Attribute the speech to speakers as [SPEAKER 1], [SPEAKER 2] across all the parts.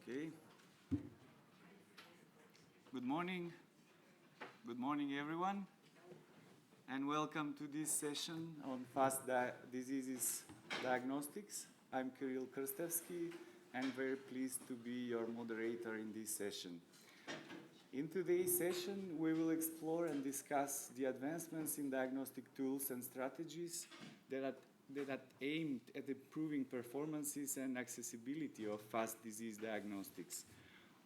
[SPEAKER 1] Okay. Good morning. Good morning, everyone. And welcome to this session on fast diseases diagnostics. I'm Kirill Krstevsky and very pleased to be your moderator in this session. In today's session, we will explore and discuss the advancements in diagnostic tools and strategies that are aimed at improving performances and accessibility of fast disease diagnostics.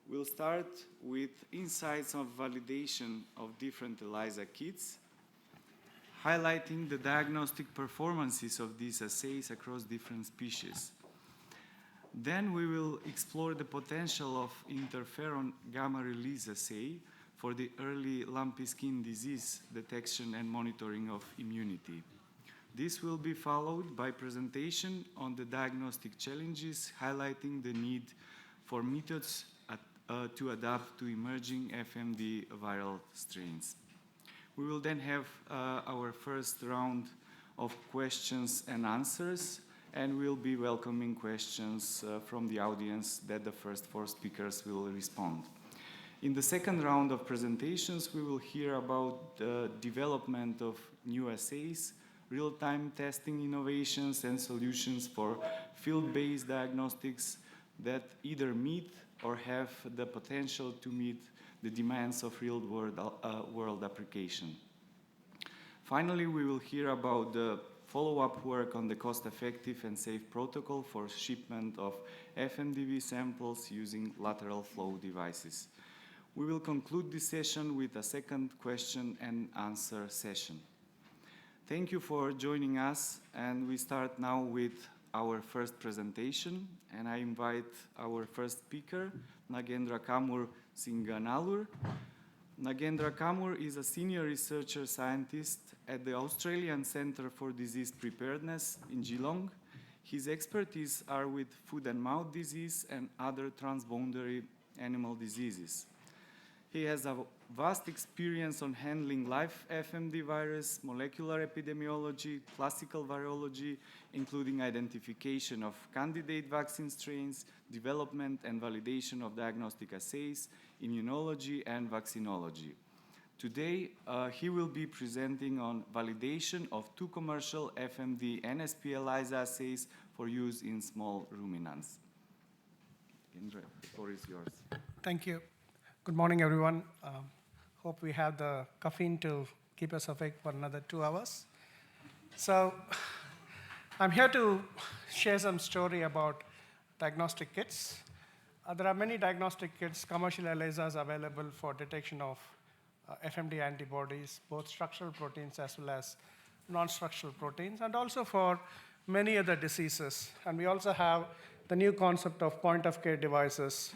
[SPEAKER 1] We'll start with insights of validation of different ELISA kits, highlighting the diagnostic performances of these assays across different species. Then we will explore the potential of interferon-gamma release assay for the early lumpy skin disease detection and monitoring of immunity. This will be followed by presentation on the diagnostic challenges, highlighting the need for methods to adapt to emerging FMD viral strains. We will then have our first round of questions and answers, and we'll be welcoming questions from the audience that the first four speakers will respond. In the second round of presentations, we will hear about the development of new assays, real-time testing innovations, and solutions for field-based diagnostics that either meet or have the potential to meet the demands of real-world application. Finally, we will hear about the follow-up work on the cost-effective and safe protocol for shipment of FMDV samples using lateral flow devices. We will conclude this session with a second question and answer session. Thank you for joining us, and we start now with our first presentation, and I invite our first speaker, Nagendrakumar Singanallur. Nagendrakumar is a senior researcher scientist at the Australian Centre for Disease Preparedness in Geelong. His expertise are with foot and mouth disease and other transboundary animal diseases. He has a vast experience on handling live FMD virus, molecular epidemiology, classical virology, including identification of candidate vaccine strains, development and validation of diagnostic assays, immunology, and vaccinology. Today, he will be presenting on validation of two commercial FMD NSP ELISA assays for use in small ruminants. Indra, the floor is yours.
[SPEAKER 2] Thank you. Good morning, everyone. Hope we have the caffeine to keep us awake for another 2 hours. So I'm here to share some story about diagnostic kits. There are many diagnostic kits, commercial ELISAs available for detection of FMD antibodies, both structural proteins as well as non-structural proteins, and also for many other diseases. And we also have the new concept of point-of-care devices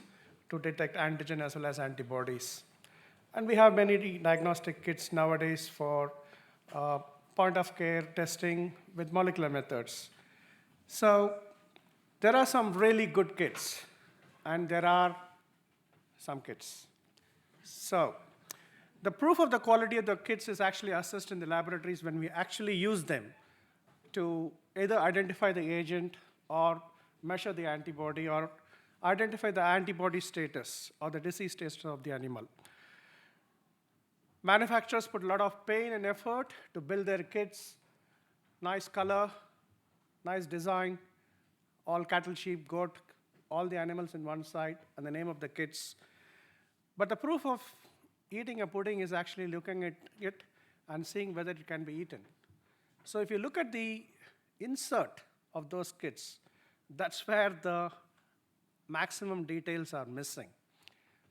[SPEAKER 2] to detect antigen as well as antibodies. And we have many diagnostic kits nowadays for point-of-care testing with molecular methods. So there are some really good kits, and there are some kits. So the proof of the quality of the kits is actually assessed in the laboratories when we actually use them to either identify the agent or measure the antibody or identify the antibody status or the disease status of the animal. Manufacturers put a lot of pain and effort to build their kits, nice color, nice design, all cattle, sheep, goat, all the animals in one side, and the name of the kits. But the proof of eating a pudding is actually looking at it and seeing whether it can be eaten. So if you look at the insert of those kits, that's where the maximum details are missing.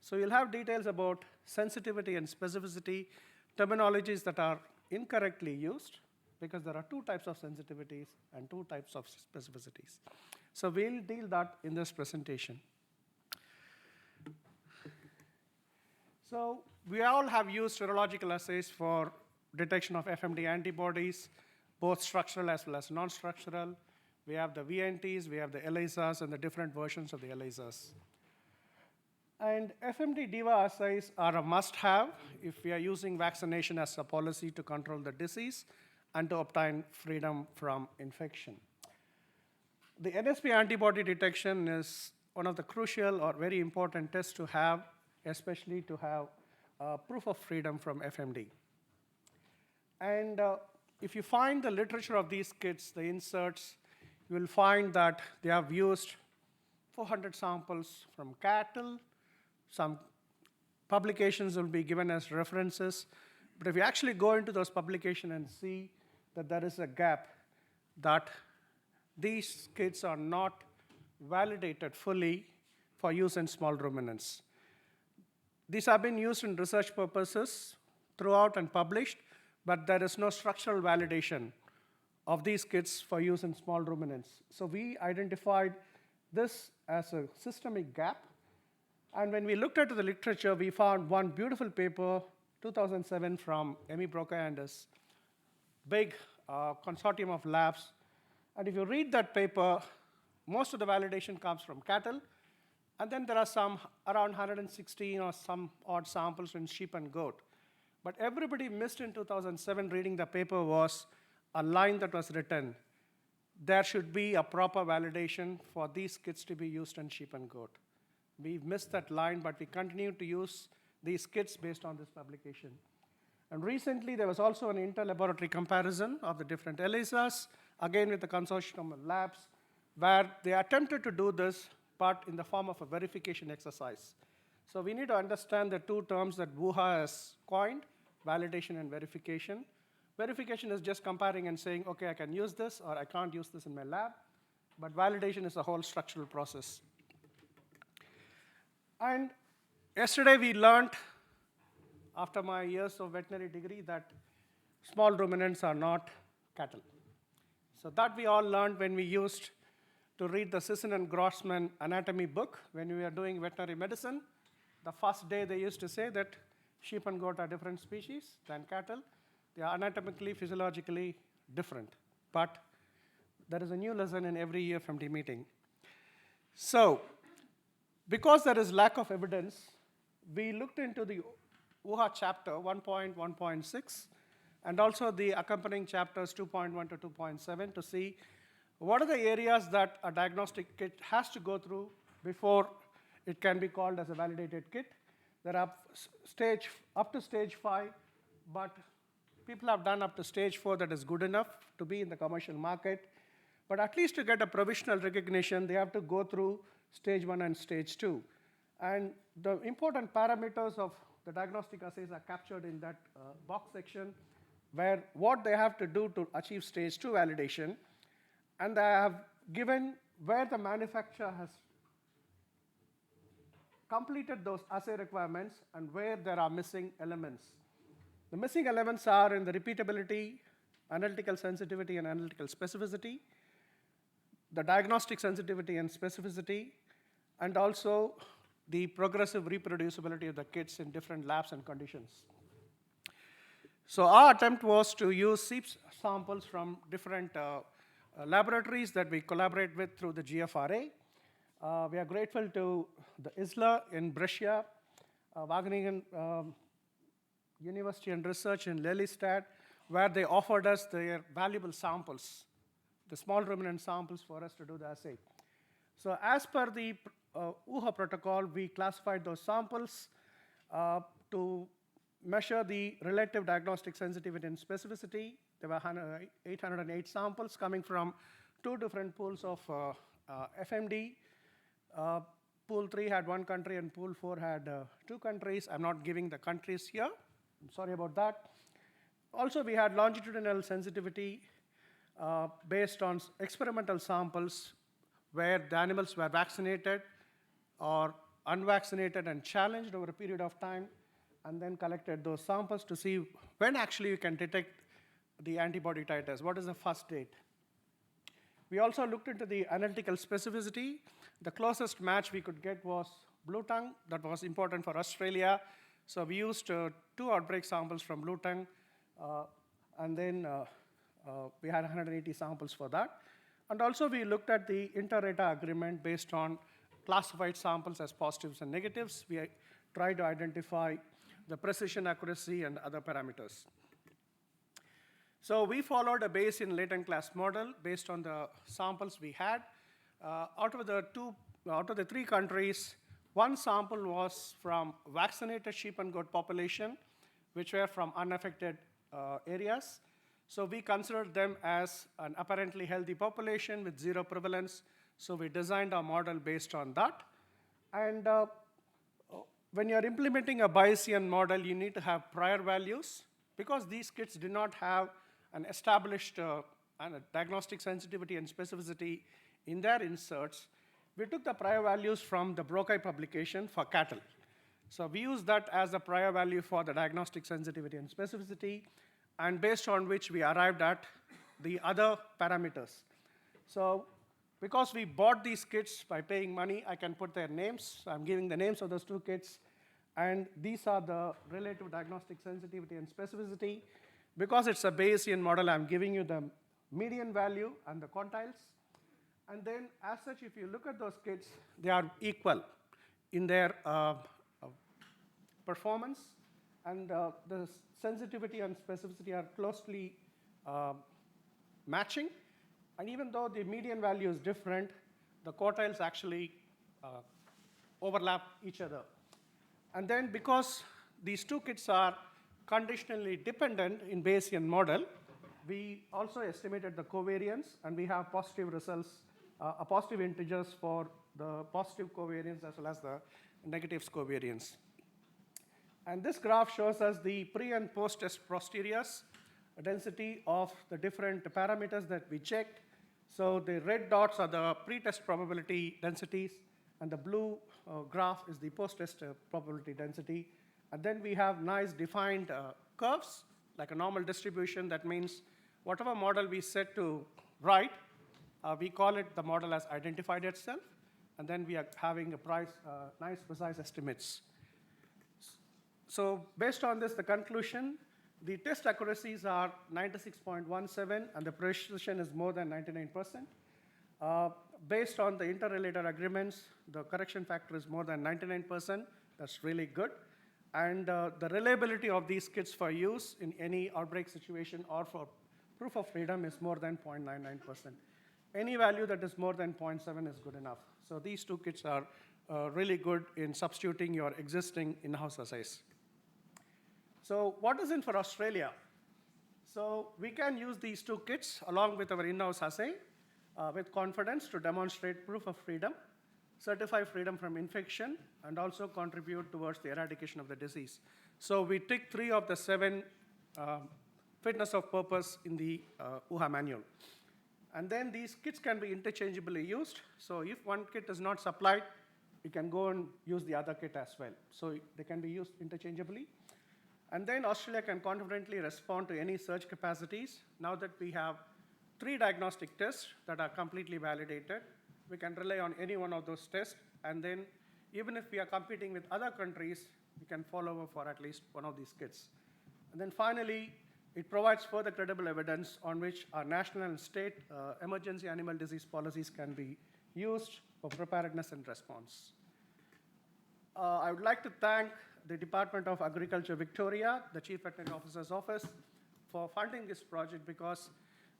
[SPEAKER 2] So you'll have details about sensitivity and specificity, terminologies that are incorrectly used because there are two types of sensitivities and two types of specificities. So we'll deal that in this presentation. So we all have used serological assays for detection of FMD antibodies, both structural as well as non-structural. We have the VNTs, we have the ELISAs, and the different versions of the ELISAs. And FMD-DIVA assays are a must-have if we are using vaccination as a policy to control the disease and to obtain freedom from infection. The NSP antibody detection is one of the crucial or very important tests to have, especially to have proof of freedom from FMD. And if you find the literature of these kits, the inserts, you will find that they have used 400 samples from cattle. Some publications will be given as references. But if you actually go into those publications and see that there is a gap, that these kits are not validated fully for use in small ruminants. These have been used in research purposes throughout and published, but there is no structural validation of these kits for use in small ruminants. So we identified this as a systemic gap. And when we looked at the literature, we found one beautiful paper, 2007, from Emi Broca and his big consortium of labs. And if you read that paper, most of the validation comes from cattle. And then there are some around 116 or some odd samples in sheep and goat. But everybody missed in 2007 reading the paper was a line that was written. There should be a proper validation for these kits to be used in sheep and goat. We missed that line, but we continue to use these kits based on this publication. And recently, there was also an inter-laboratory comparison of the different ELISAs, again with the consortium of labs, where they attempted to do this, but in the form of a verification exercise. So we need to understand the two terms that WUHA has coined, validation and verification. Verification is just comparing and saying, OK, I can use this, or I can't use this in my lab. But validation is a whole structural process. And yesterday, we learned, after my years of veterinary degree, that small ruminants are not cattle. So that we all learned when we used to read the Sisson and Grossman anatomy book when we were doing veterinary medicine. The first day, they used to say that sheep and goat are different species than cattle. They are anatomically, physiologically different. But there is a new lesson in every FMD meeting. So because there is lack of evidence, we looked into the WUHA chapter 1.1.6 and also the accompanying chapters 2.1 to 2.7 to see what are the areas that a diagnostic kit has to go through before it can be called as a validated kit. There are up to stage 5, but people have done up to stage 4 that is good enough to be in the commercial market. But at least to get a provisional recognition, they have to go through stage 1 and stage 2. And the important parameters of the diagnostic assays are captured in that box section, where what they have to do to achieve stage 2 validation. And they have given where the manufacturer has completed those assay requirements and where there are missing elements. The missing elements are in the repeatability, analytical sensitivity, and analytical specificity, the diagnostic sensitivity and specificity, and also the progressive reproducibility of the kits in different labs and conditions. So our attempt was to use seep samples from different laboratories that we collaborate with through the GFRA. We are grateful to the ISLA in Brescia, Wageningen University and Research in Lelystad, where they offered us their valuable samples, the small ruminant samples for us to do the assay. So as per the WUHA protocol, we classified those samples to measure the relative diagnostic sensitivity and specificity. There were 808 samples coming from 2 different pools of FMD. Pool 3 had 1 country and pool 4 had 2 countries. I'm not giving the countries here. I'm sorry about that. Also, we had longitudinal sensitivity based on experimental samples where the animals were vaccinated or unvaccinated and challenged over a period of time, and then collected those samples to see when actually you can detect the antibody titers. What is the first date? We also looked into the analytical specificity. The closest match we could get was blue tongue. That was important for Australia. So we used 2 outbreak samples from blue tongue, and then we had 180 samples for that. And also we looked at the inter-rata agreement based on classified samples as positives and negatives. We tried to identify the precision, accuracy, and other parameters. So we followed a Bayesian latent class model based on the samples we had. Out of the 2 out of the 3 countries, 1 sample was from vaccinated sheep and goat population, which were from unaffected areas. So we considered them as an apparently healthy population with 0 prevalence. So we designed our model based on that. And when you're implementing a Bayesian model, you need to have prior values. Because these kits did not have an established diagnostic sensitivity and specificity in their inserts, we took the prior values from the Brocae publication for cattle. So we used that as a prior value for the diagnostic sensitivity and specificity, and based on which we arrived at the other parameters. So because we bought these kits by paying money, I can put their names. So I'm giving the names of those 2 kits. And these are the relative diagnostic sensitivity and specificity. Because it's a Bayesian model, I'm giving you the median value and the quantiles. And then, as such, if you look at those kits, they are equal in their performance. And the sensitivity and specificity are closely matching. And even though the median value is different, the quartiles actually overlap each other. And then because these 2 kits are conditionally dependent in Bayesian model, we also estimated the covariance, and we have positive results, positive integers for the positive covariance as well as the negative covariance. And this graph shows us the pre- and post-test posteriors density of the different parameters that we checked. So the red dots are the pre-test probability densities, and the blue graph is the post-test probability density. And then we have nice defined curves, like a normal distribution. That means whatever model we set to write, we call it the model has identified itself, and then we are having a nice precise estimates. So based on this, the conclusion, the test accuracies are 96.17, and the precision is more than 99%. Based on the interrelated agreements, the correction factor is more than 99%. That's really good. And the reliability of these kits for use in any outbreak situation or for proof of freedom is more than 0.99%. Any value that is more than 0.7 is good enough. So these 2 kits are really good in substituting your existing in-house assays. So what is in for Australia? So we can use these 2 kits along with our in-house assay with confidence to demonstrate proof of freedom, certify freedom from infection, and also contribute towards the eradication of the disease. So we tick 3 of the 7 fitness of purpose in the UHA manual. And then these kits can be interchangeably used. So if one kit is not supplied, you can go and use the other kit as well. So they can be used interchangeably. And then Australia can confidently respond to any surge capacities. Now that we have 3 diagnostic tests that are completely validated, we can rely on any one of those tests. And then even if we are competing with other countries, we can follow over for at least one of these kits. And then finally, it provides further credible evidence on which our national and state emergency animal disease policies can be used for preparedness and response. I would like to thank the Department of Agriculture Victoria, the Chief Veterinary Officer's Office, for funding this project, because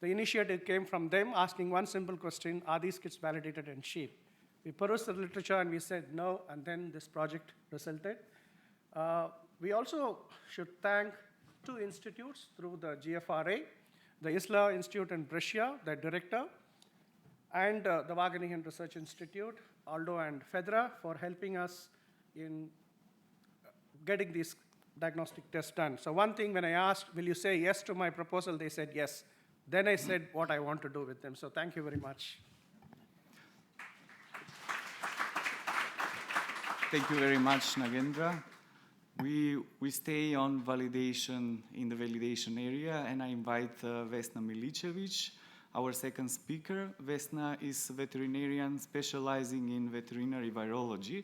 [SPEAKER 2] the initiative came from them asking one simple question: are these kits validated in sheep? We perused the literature and we said no, and then this project resulted. We also should thank 2 institutes through the GFRA, the Isla Institute in Brescia, the director, and the Wageningen Research Institute, Aldo and Fedra, for helping us in getting these diagnostic tests done. So one thing, when I asked, will you say yes to my proposal, they said yes. Then I said what I want to do with them. So thank you very much.
[SPEAKER 1] Thank you very much, Nagendra. We stay on validation in the validation area, and I invite Vesna Milićević, our second speaker. Vesna is a veterinarian specializing in veterinary virology.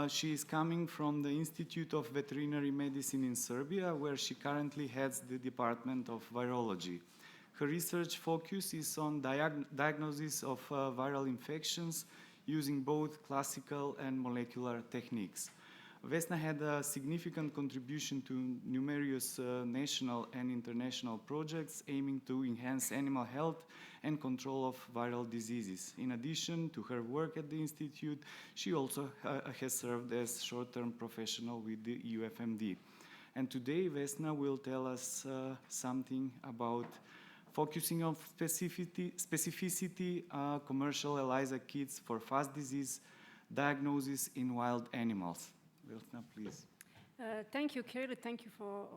[SPEAKER 1] She is coming from the Institute of Veterinary Medicine in Serbia, where she currently heads the Department of Virology. Her research focus is on diagnosis of viral infections using both classical and molecular techniques. Vesna had a significant contribution to numerous national and international projects aiming to enhance animal health and control of viral diseases. In addition to her work at the Institute, she also has served as short-term professional with the UFMD. And today, Vesna will tell us something about focusing on specificity, commercial ELISA kits for fast disease diagnosis in wild animals. Vesna, please.
[SPEAKER 3] Thank you, Kirill. Thank you for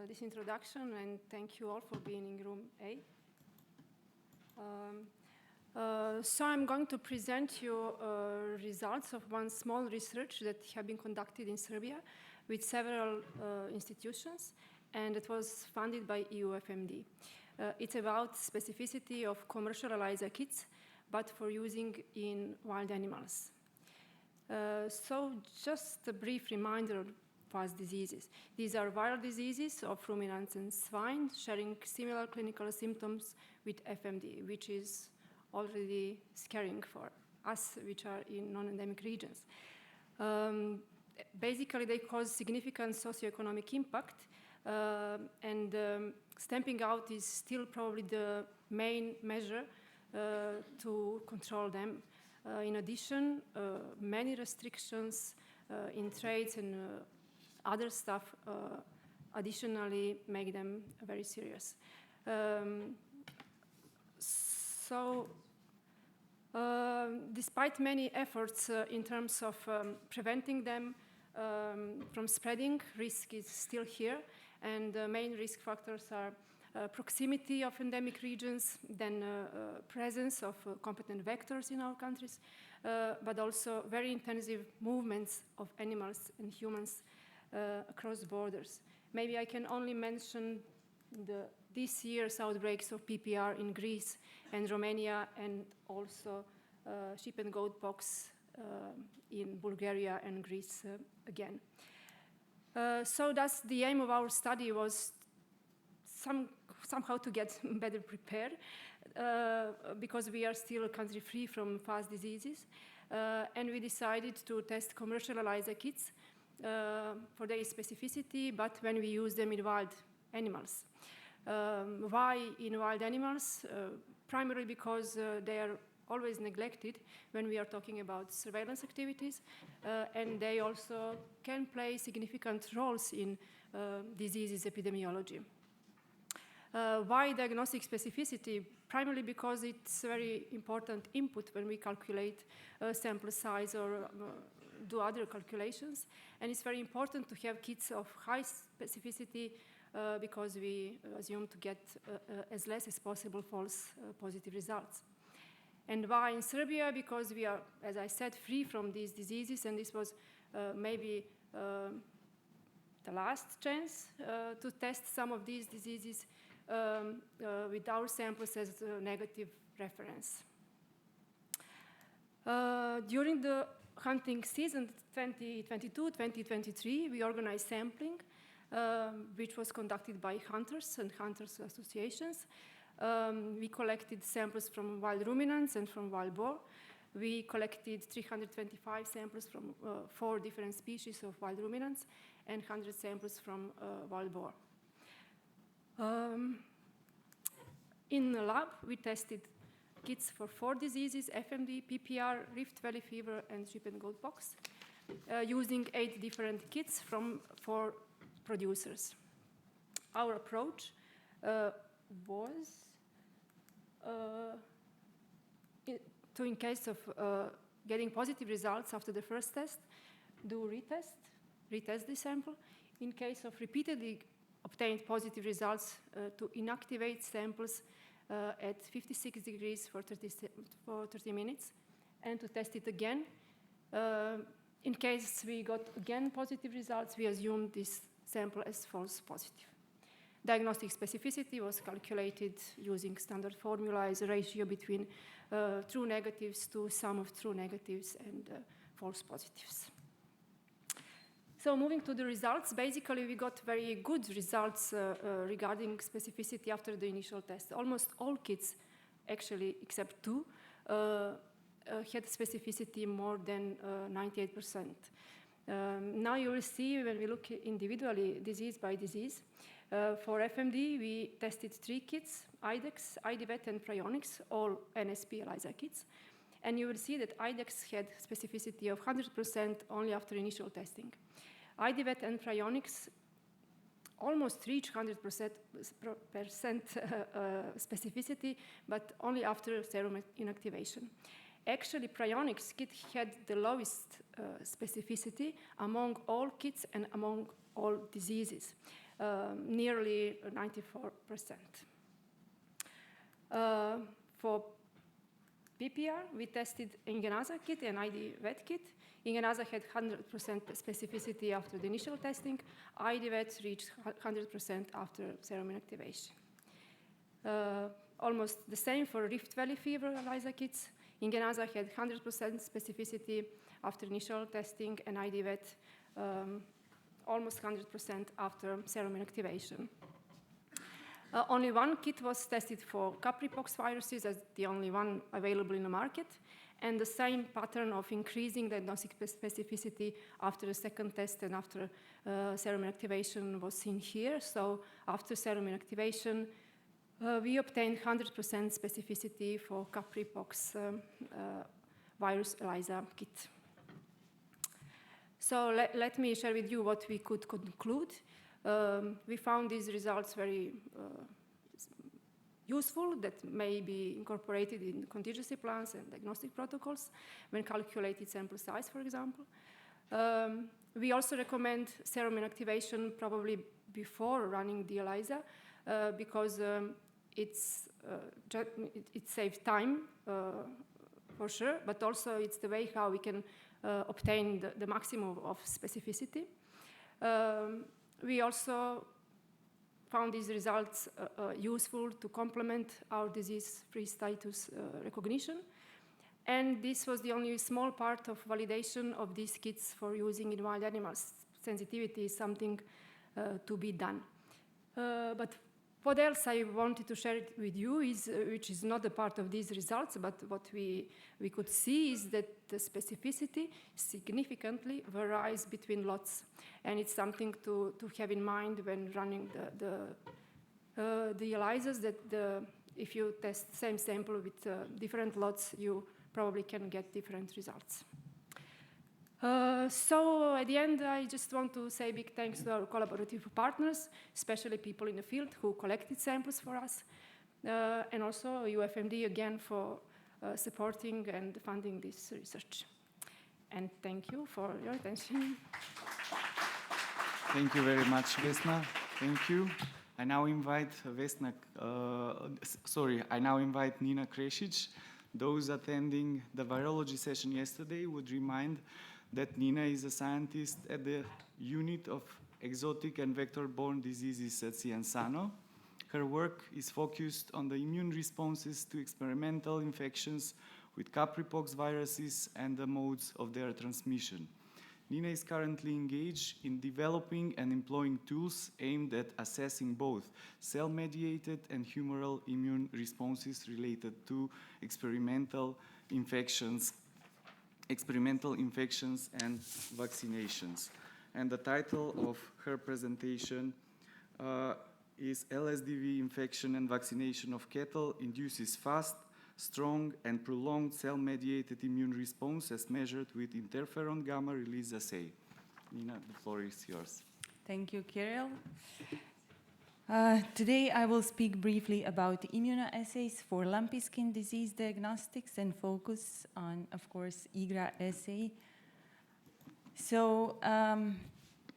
[SPEAKER 3] this introduction, and thank you all for being in room A. So I'm going to present you results of one small research that have been conducted in Serbia with several institutions, and it was funded by EUFMD. It's about specificity of commercial ELISA kits, but for using in wild animals. So just a brief reminder of fast diseases. These are viral diseases of ruminants and swine sharing similar clinical symptoms with FMD, which is already scaring for us, which are in non-endemic regions. Basically, they cause significant socioeconomic impact, and stamping out is still probably the main measure to control them. In addition, many restrictions in trades and other stuff additionally make them very serious. Despite many efforts in terms of preventing them from spreading, risk is still here, and the main risk factors are proximity of endemic regions, then presence of competent vectors in our countries, but also very intensive movements of animals and humans across borders. Maybe I can only mention this year's outbreaks of PPR in Greece and Romania, and also sheep and goat pox in Bulgaria and Greece again. So thus the aim of our study was somehow to get better prepared, because we are still a country free from fast diseases, and we decided to test commercial ELISA kits for their specificity, but when we use them in wild animals. Why in wild animals? Primarily because they are always neglected when we are talking about surveillance activities, and they also can play significant roles in diseases epidemiology. Why diagnostic specificity? Primarily because it's a very important input when we calculate sample size or do other calculations. And it's very important to have kits of high specificity because we assume to get as less as possible false positive results. And why in Serbia? Because we are, as I said, free from these diseases, and this was maybe the last chance to test some of these diseases with our samples as a negative reference. During the hunting season 2022-2023, we organized sampling, which was conducted by hunters and hunters associations. We collected samples from wild ruminants and from wild boar. We collected 325 samples from 4 different species of wild ruminants and 100 samples from wild boar. In the lab, we tested kits for 4 diseases: FMD, PPR, Rift Valley fever, and sheep and goat pox, using 8 different kits from 4 producers. Our approach was to, in case of getting positive results after the first test, do retest the sample. In case of repeatedly obtained positive results, to inactivate samples at 56 degrees for 30 minutes, and to test it again. In case we got again positive results, we assumed this sample as false positive. Diagnostic specificity was calculated using standard formula as a ratio between true negatives to sum of true negatives and false positives. So moving to the results, basically we got very good results regarding specificity after the initial test. Almost all kits, actually except 2, had specificity more than 98%. Now you will see when we look individually disease by disease. For FMD, we tested 3 kits, IDEX, IDVET, and Prionics, all NSP ELISA kits. And you will see that IDEX had specificity of 100% only after initial testing. IDVET and Prionics almost reach 100% specificity, but only after serum inactivation. Actually, Prionics kit had the lowest specificity among all kits and among all diseases, nearly 94%. For PPR, we tested Ingenasa kit and IDVET kit. Ingenasa had 100% specificity after the initial testing. IDVET reached 100% after serum inactivation. Almost the same for Rift Valley fever ELISA kits. Ingenasa had 100% specificity after initial testing, and IDVET almost 100% after serum inactivation. Only one kit was tested for capripox viruses as the only one available in the market, and the same pattern of increasing diagnostic specificity after the second test and after serum inactivation was seen here. So after serum inactivation, we obtained 100% specificity for capripox virus ELISA kit. So let me share with you what we could conclude. We found these results very useful, that may be incorporated in contingency plans and diagnostic protocols when calculated sample size, for example. We also recommend serum inactivation probably before running the ELISA because it saves time for sure, but also it's the way how we can obtain the maximum of specificity. We also found these results useful to complement our disease-free status recognition. And this was the only small part of validation of these kits for using in wild animals. Sensitivity is something to be done. But what else I wanted to share it with you is, which is not a part of these results, but what we could see is that the specificity significantly varies between lots. And it's something to have in mind when running the ELISAs, that if you test same sample with different lots, you probably can get different results. So at the end, I just want to say big thanks to our collaborative partners, especially people in the field who collected samples for us, and also UFMD again for supporting and funding this research. And thank you for your attention.
[SPEAKER 1] Thank you very much, Vesna. Thank you. I now invite Nina Kresic. Those attending the virology session yesterday would remind that Nina is a scientist at the Unit of Exotic and Vector-Borne Diseases at Cienzano. Her work is focused on the immune responses to experimental infections with capripox viruses and the modes of their transmission. Nina is currently engaged in developing and employing tools aimed at assessing both cell-mediated and humoral immune responses related to experimental infections and vaccinations. And the title of her presentation is LSDV Infection and Vaccination of Cattle Induces Fast, Strong, and Prolonged Cell-Mediated Immune Response as Measured with Interferon-gamma Release Assay. Nina, the floor is yours.
[SPEAKER 4] Thank you, Kirill. Today I will speak briefly about immunoassays for lumpy skin disease diagnostics and focus on, of course, IGRA assay. So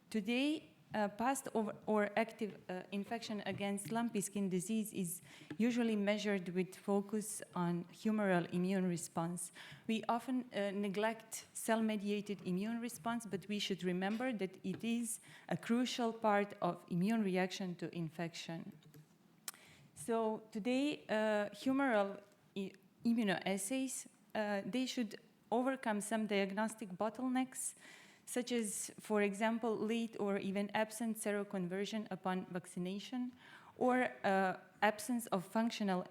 [SPEAKER 4] today, past or active infection against lumpy skin disease is usually measured with focus on humoral immune response. We often neglect cell-mediated immune response, but we should remember that it is a crucial part of immune reaction to infection. So today, humoral immunoassays, they should overcome some diagnostic bottlenecks, such as, for example, late or even absent seroconversion upon vaccination, or absence of functional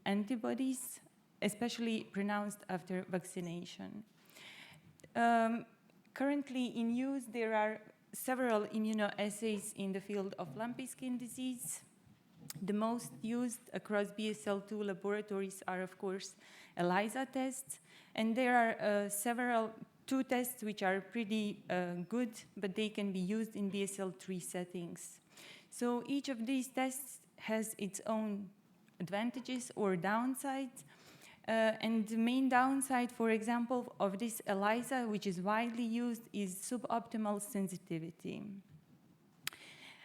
[SPEAKER 4] antibodies, especially pronounced after vaccination. Currently in use, there are several immunoassays in the field of lumpy skin disease. The most used across BSL-2 laboratories are, of course, ELISA tests, and there are two tests which are pretty good, but they can be used in BSL-3 settings. So each of these tests has its own advantages or downsides. And the main downside, for example, of this ELISA, which is widely used, is suboptimal sensitivity.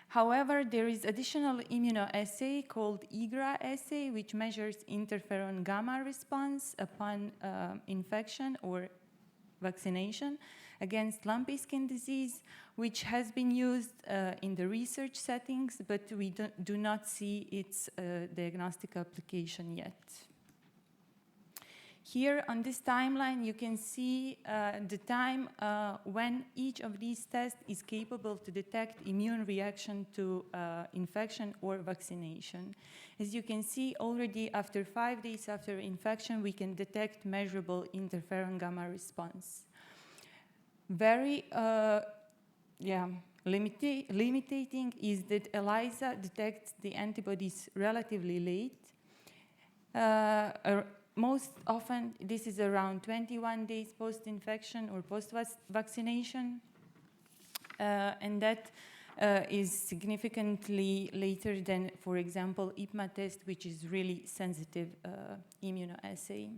[SPEAKER 4] However, there is additional immunoassay called IGRA assay, which measures interferon-gamma response upon infection or vaccination against lumpy skin disease, which has been used in the research settings, but we do not see its diagnostic application yet. Here on this timeline, you can see the time when each of these tests is capable to detect immune reaction to infection or vaccination. As you can see, already after 5 days after infection, we can detect measurable interferon-gamma response. Very limiting is that ELISA detects the antibodies relatively late. Most often, this is around 21 days post-infection or post-vaccination, and that is significantly later than, for example, IPMA test, which is really sensitive immunoassay.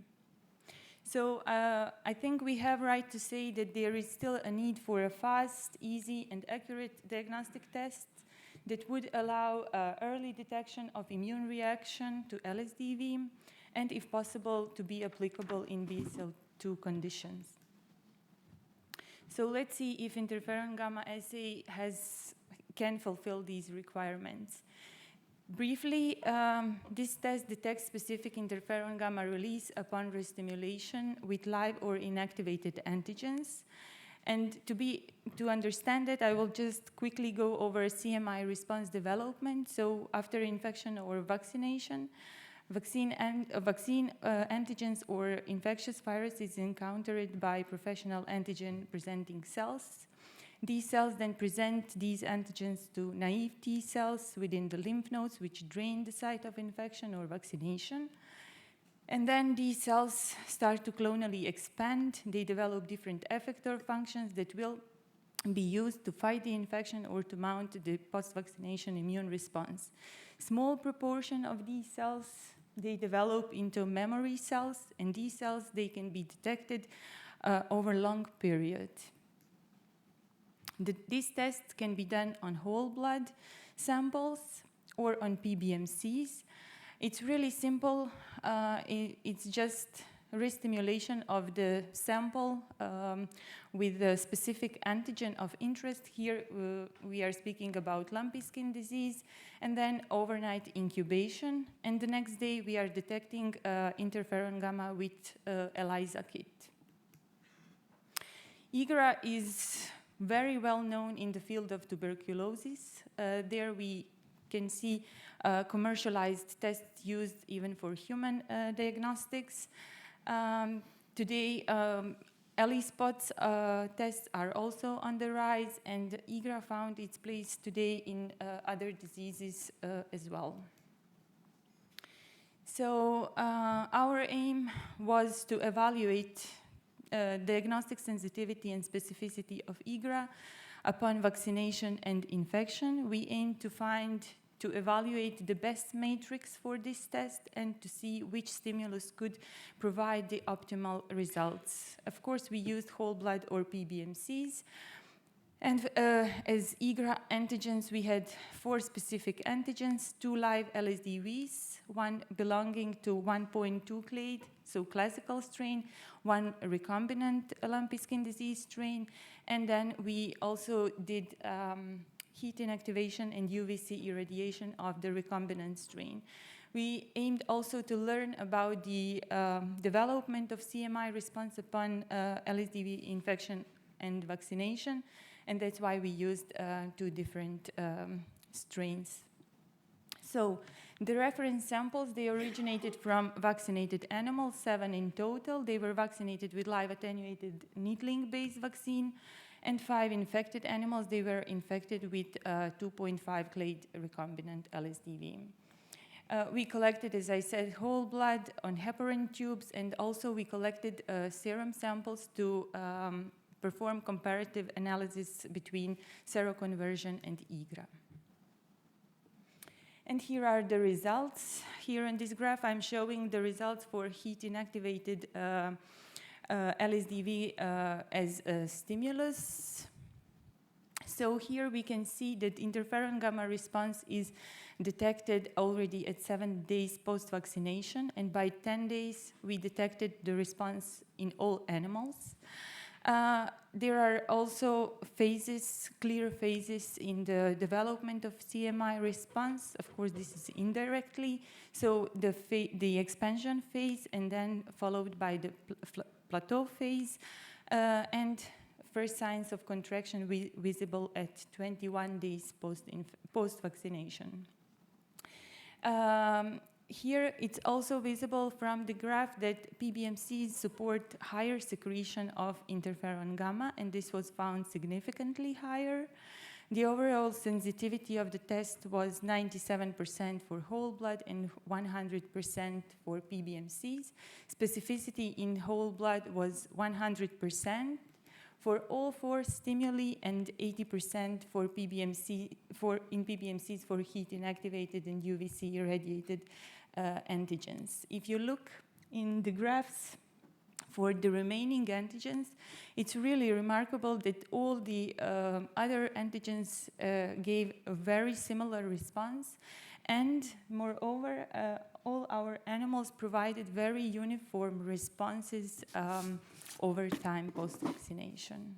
[SPEAKER 4] So I think we have right to say that there is still a need for a fast, easy, and accurate diagnostic test that would allow early detection of immune reaction to LSDV, and if possible, to be applicable in BSL-2 conditions. So let's see if interferon-gamma assay can fulfill these requirements. Briefly, this test detects specific interferon-gamma release upon restimulation with live or inactivated antigens. And to understand it, I will just quickly go over CMI response development. So after infection or vaccination, vaccine antigens or infectious viruses encountered by professional antigen-presenting cells. These cells then present these antigens to naive T cells within the lymph nodes, which drain the site of infection or vaccination. And then these cells start to clonally expand. They develop different effector functions that will be used to fight the infection or to mount the post-vaccination immune response. Small proportion of these cells, they develop into memory cells, and these cells, they can be detected over a long period. These tests can be done on whole blood samples or on PBMCs. It's really simple. It's just restimulation of the sample with a specific antigen of interest. Here we are speaking about lumpy skin disease, and then overnight incubation. And the next day we are detecting interferon-gamma with ELISA kit. IGRA is very well known in the field of tuberculosis. There we can see commercialized tests used even for human diagnostics. Today, ELISpots tests are also on the rise, and IGRA found its place today in other diseases as well. So our aim was to evaluate diagnostic sensitivity and specificity of IGRA upon vaccination and infection. We aim to evaluate the best matrix for this test and to see which stimulus could provide the optimal results. Of course, we used whole blood or PBMCs. And as IGRA antigens, we had 4 specific antigens, 2 live LSDVs, 1 belonging to 1.2 clade, so classical strain, 1 recombinant lumpy skin disease strain, and then we also did heat inactivation and UVC irradiation of the recombinant strain. We aimed also to learn about the development of CMI response upon LSDV infection and vaccination, and that's why we used 2 different strains. So the reference samples, they originated from vaccinated animals, 7 in total. They were vaccinated with live attenuated needling-based vaccine, and 5 infected animals, they were infected with 2.5 clade recombinant LSDV. We collected, as I said, whole blood on heparin tubes, and also we collected serum samples to perform comparative analysis between seroconversion and IGRA. And here are the results. Here in this graph, I'm showing the results for heat-inactivated LSDV as a stimulus. So here we can see that interferon-gamma response is detected already at 7 days post-vaccination, and by 10 days we detected the response in all animals. There are also phases, clear phases in the development of CMI response. Of course, this is indirectly. So the expansion phase, and then followed by the plateau phase, and first signs of contraction visible at 21 days post-vaccination. Here, it's also visible from the graph that PBMCs support higher secretion of interferon-gamma, and this was found significantly higher. The overall sensitivity of the test was 97% for whole blood and 100% for PBMCs. Specificity in whole blood was 100% for all 4 stimuli, and 80% for in PBMCs for heat-inactivated and UVC irradiated antigens. If you look in the graphs for the remaining antigens, it's really remarkable that all the other antigens gave a very similar response, and moreover, all our animals provided very uniform responses over time post-vaccination.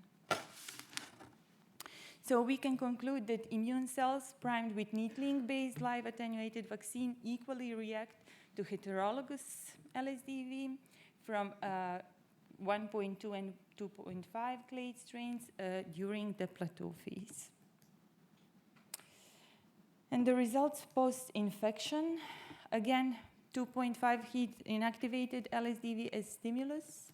[SPEAKER 4] So we can conclude that immune cells primed with needling-based live attenuated vaccine equally react to heterologous LSDV from 1.2 and 2.5 clade strains during the plateau phase. And the results post-infection, again, 2.5 heat-inactivated LSDV as stimulus.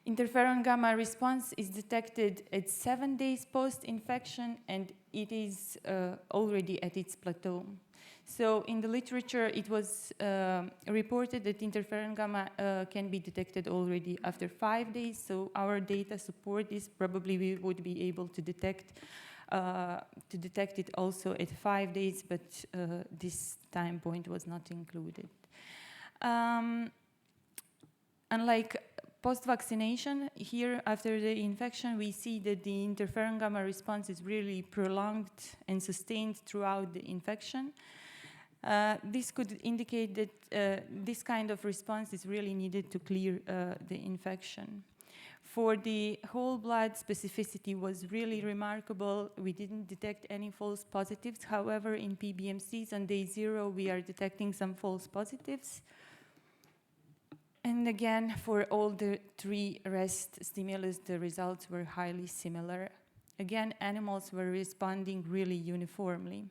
[SPEAKER 4] Interferon-gamma response is detected at 7 days post-infection, and it is already at its plateau. So in the literature, it was reported that interferon-gamma can be detected already after 5 days. So our data support this. Probably we would be able to detect it also at 5 days, but this time point was not included. Unlike post-vaccination, here after the infection, we see that the interferon-gamma response is really prolonged and sustained throughout the infection. This could indicate that this kind of response is really needed to clear the infection. For the whole blood, specificity was really remarkable. We didn't detect any false positives. However, in PBMCs on day 0, we are detecting some false positives. And again, for all the 3 rest stimulus, the results were highly similar. Again, animals were responding really uniformly.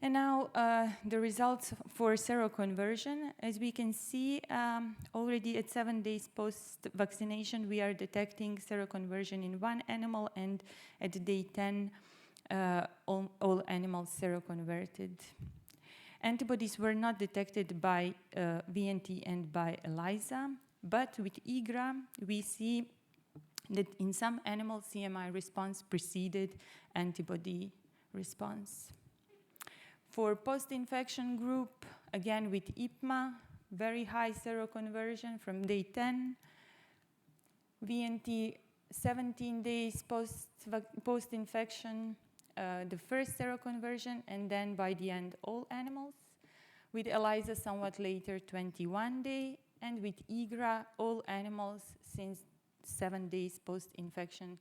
[SPEAKER 4] And now the results for seroconversion. As we can see, already at 7 days post-vaccination, we are detecting seroconversion in 1 animal, and at day 10, all animals seroconverted. Antibodies were not detected by VNT and by ELISA, but with IGRA, we see that in some animals, CMI response preceded antibody response. For post-infection group, again with IPMA, very high seroconversion from day 10. VNT, 17 days post-infection, the first seroconversion, and then by the end, all animals. With ELISA, somewhat later, 21 days, and with IGRA, all animals since 7 days post-infection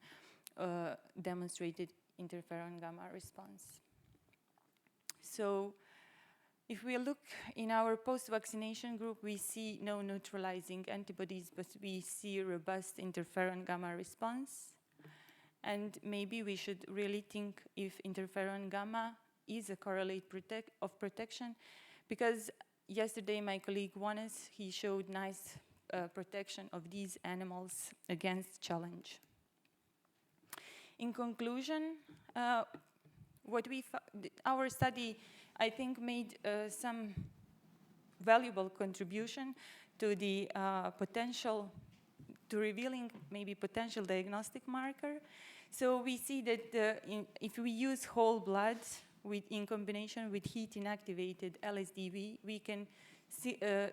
[SPEAKER 4] demonstrated interferon-gamma response. So if we look in our post-vaccination group, we see no neutralizing antibodies, but we see robust interferon-gamma response. And maybe we should really think if interferon-gamma is a correlate of protection, because yesterday my colleague Wannes, he showed nice protection of these animals against challenge. In conclusion, our study, I think, made some valuable contribution to the to revealing maybe potential diagnostic marker. So we see that if we use whole blood in combination with heat-inactivated LSDV, we can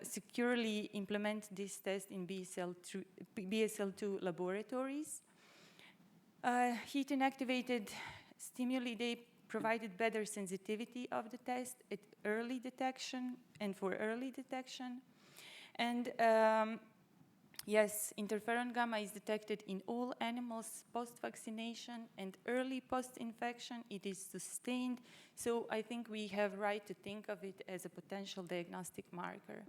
[SPEAKER 4] securely implement this test in BSL-2 laboratories. Heat-inactivated stimuli, they provided better sensitivity of the test at early detection and for early detection. And yes, interferon-gamma is detected in all animals post-vaccination and early post-infection. It is sustained. So I think we have right to think of it as a potential diagnostic marker.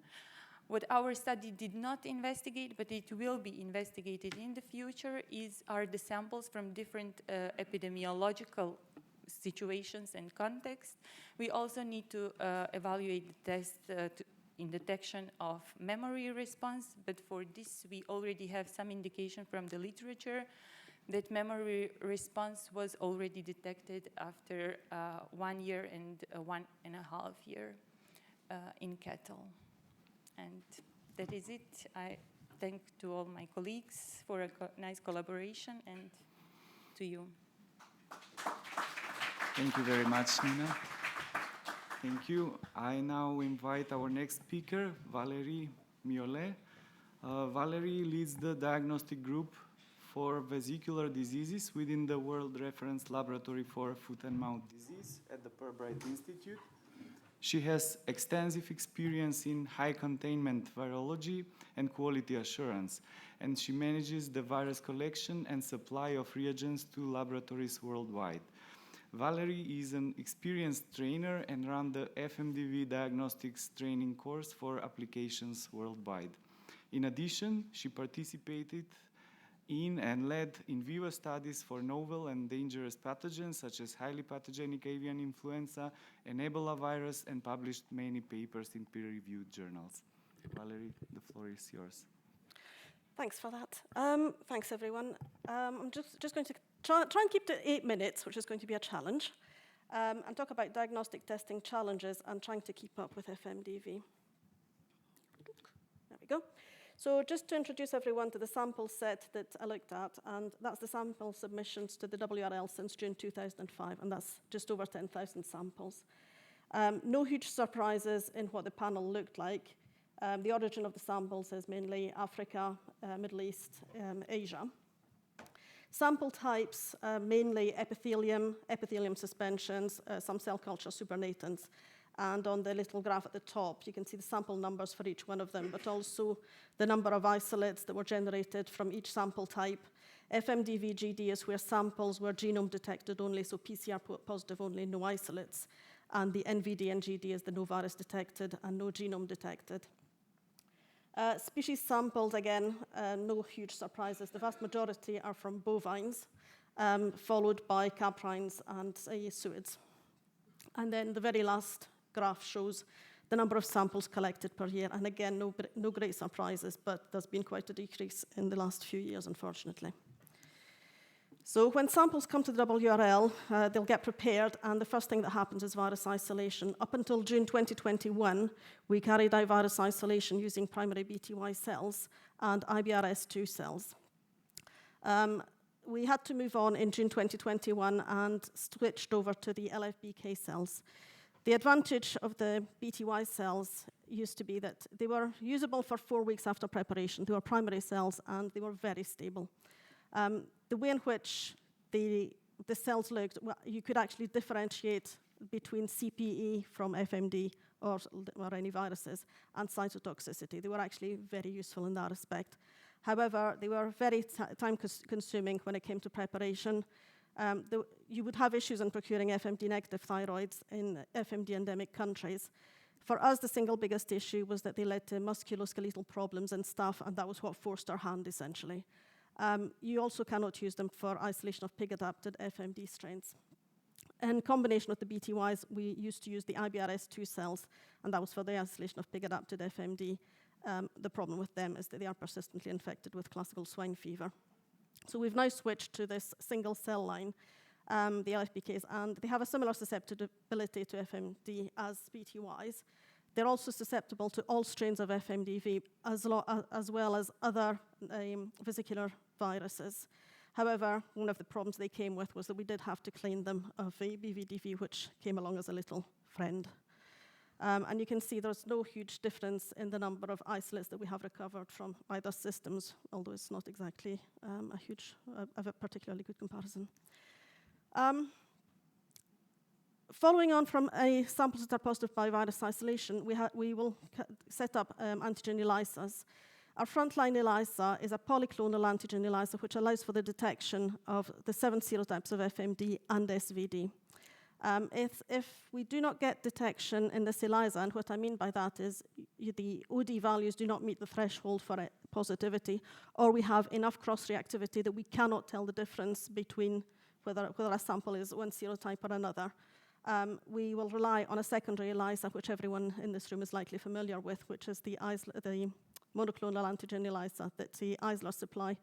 [SPEAKER 4] What our study did not investigate, but it will be investigated in the future, are the samples from different epidemiological situations and contexts. We also need to evaluate the test in detection of memory response, but for this we already have some indication from the literature that memory response was already detected after 1 year and 1.5 years in cattle. And that is it. I thank to all my colleagues for a nice collaboration, and to you.
[SPEAKER 1] Thank you very much, Nina. Thank you. I now invite our next speaker, Valérie Mioulet. Valérie leads the diagnostic group for vesicular diseases within the World Reference Laboratory for Foot and Mouth Disease at the Pirbright Institute. She has extensive experience in high containment virology and quality assurance, and she manages the virus collection and supply of reagents to laboratories worldwide. Valérie is an experienced trainer and ran the FMDV diagnostics training course for applications worldwide. In addition, she participated in and led in vivo studies for novel and dangerous pathogens such as highly pathogenic avian influenza and Ebola virus, and published many papers in peer-reviewed journals. Valérie, the floor is yours.
[SPEAKER 5] Thanks for that. Thanks, everyone. I'm just going to try and keep to 8 minutes, which is going to be a challenge, and talk about diagnostic testing challenges and trying to keep up with FMDV. There we go. So just to introduce everyone to the sample set that I looked at, and that's the sample submissions to the WRL since June 2005, and that's just over 10,000 samples. No huge surprises in what the panel looked like. The origin of the samples is mainly Africa, Middle East, Asia. Sample types, mainly epithelium suspensions, some cell culture supernatants. And on the little graph at the top, you can see the sample numbers for each one of them, but also the number of isolates that were generated from each sample type. FMDV GD is where samples were genome detected only, so PCR positive only, no isolates. And the NVD and GD is the no virus detected and no genome detected. Species samples, again, no huge surprises. The vast majority are from bovines, followed by caprines and suids. And then the very last graph shows the number of samples collected per year. And again, no great surprises, but there's been quite a decrease in the last few years, unfortunately. So when samples come to the WRL, they'll get prepared, and the first thing that happens is virus isolation. Up until June 2021, we carried out virus isolation using primary BTY cells and IBRS2 cells. We had to move on in June 2021 and switched over to the LFBK cells. The advantage of the BTY cells used to be that they were usable for 4 weeks after preparation. They were primary cells, and they were very stable. The way in which the cells looked, well, you could actually differentiate between CPE from FMD or any viruses and cytotoxicity. They were actually very useful in that respect. However, they were very time-consuming when it came to preparation. You would have issues in procuring FMD-negative thyroids in FMD-endemic countries. For us, the single biggest issue was that they led to musculoskeletal problems in staff, and that was what forced our hand, essentially. You also cannot use them for isolation of pig-adapted FMD strains. In combination with the BTYs, we used to use the IBRS2 cells, and that was for the isolation of pig-adapted FMD. The problem with them is that they are persistently infected with classical swine fever. So we've now switched to this single cell line, the LFBKs, and they have a similar susceptibility to FMD as BTYs. They're also susceptible to all strains of FMDV, as well as other vesicular viruses. However, one of the problems they came with was that we did have to clean them of a BVDV, which came along as a little friend. And you can see there's no huge difference in the number of isolates that we have recovered from either systems, although it's not exactly a particularly good comparison. Following on from samples that are positive by virus isolation, we will set up antigen ELISAs. Our frontline ELISA is a polyclonal antigen ELISA, which allows for the detection of the 7 serotypes of FMD and SVD. If we do not get detection in this ELISA, and what I mean by that is the OD values do not meet the threshold for positivity, or we have enough cross-reactivity that we cannot tell the difference between whether a sample is one serotype or another, we will rely on a secondary ELISA, which everyone in this room is likely familiar with, which is the monoclonal antigen ELISA that the Eisler supply,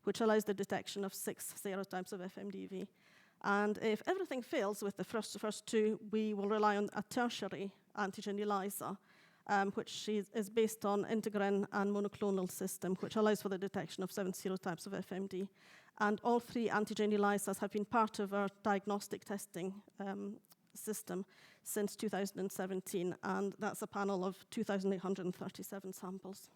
[SPEAKER 5] which allows the detection of 6 serotypes of FMDV. And if everything fails with the first two, we will rely on a tertiary antigen ELISA, which is based on integrin and monoclonal system, which allows for the detection of 7 serotypes of FMD. And all 3 antigen ELISAs have been part of our diagnostic testing system since 2017, and that's a panel of 2,837 samples.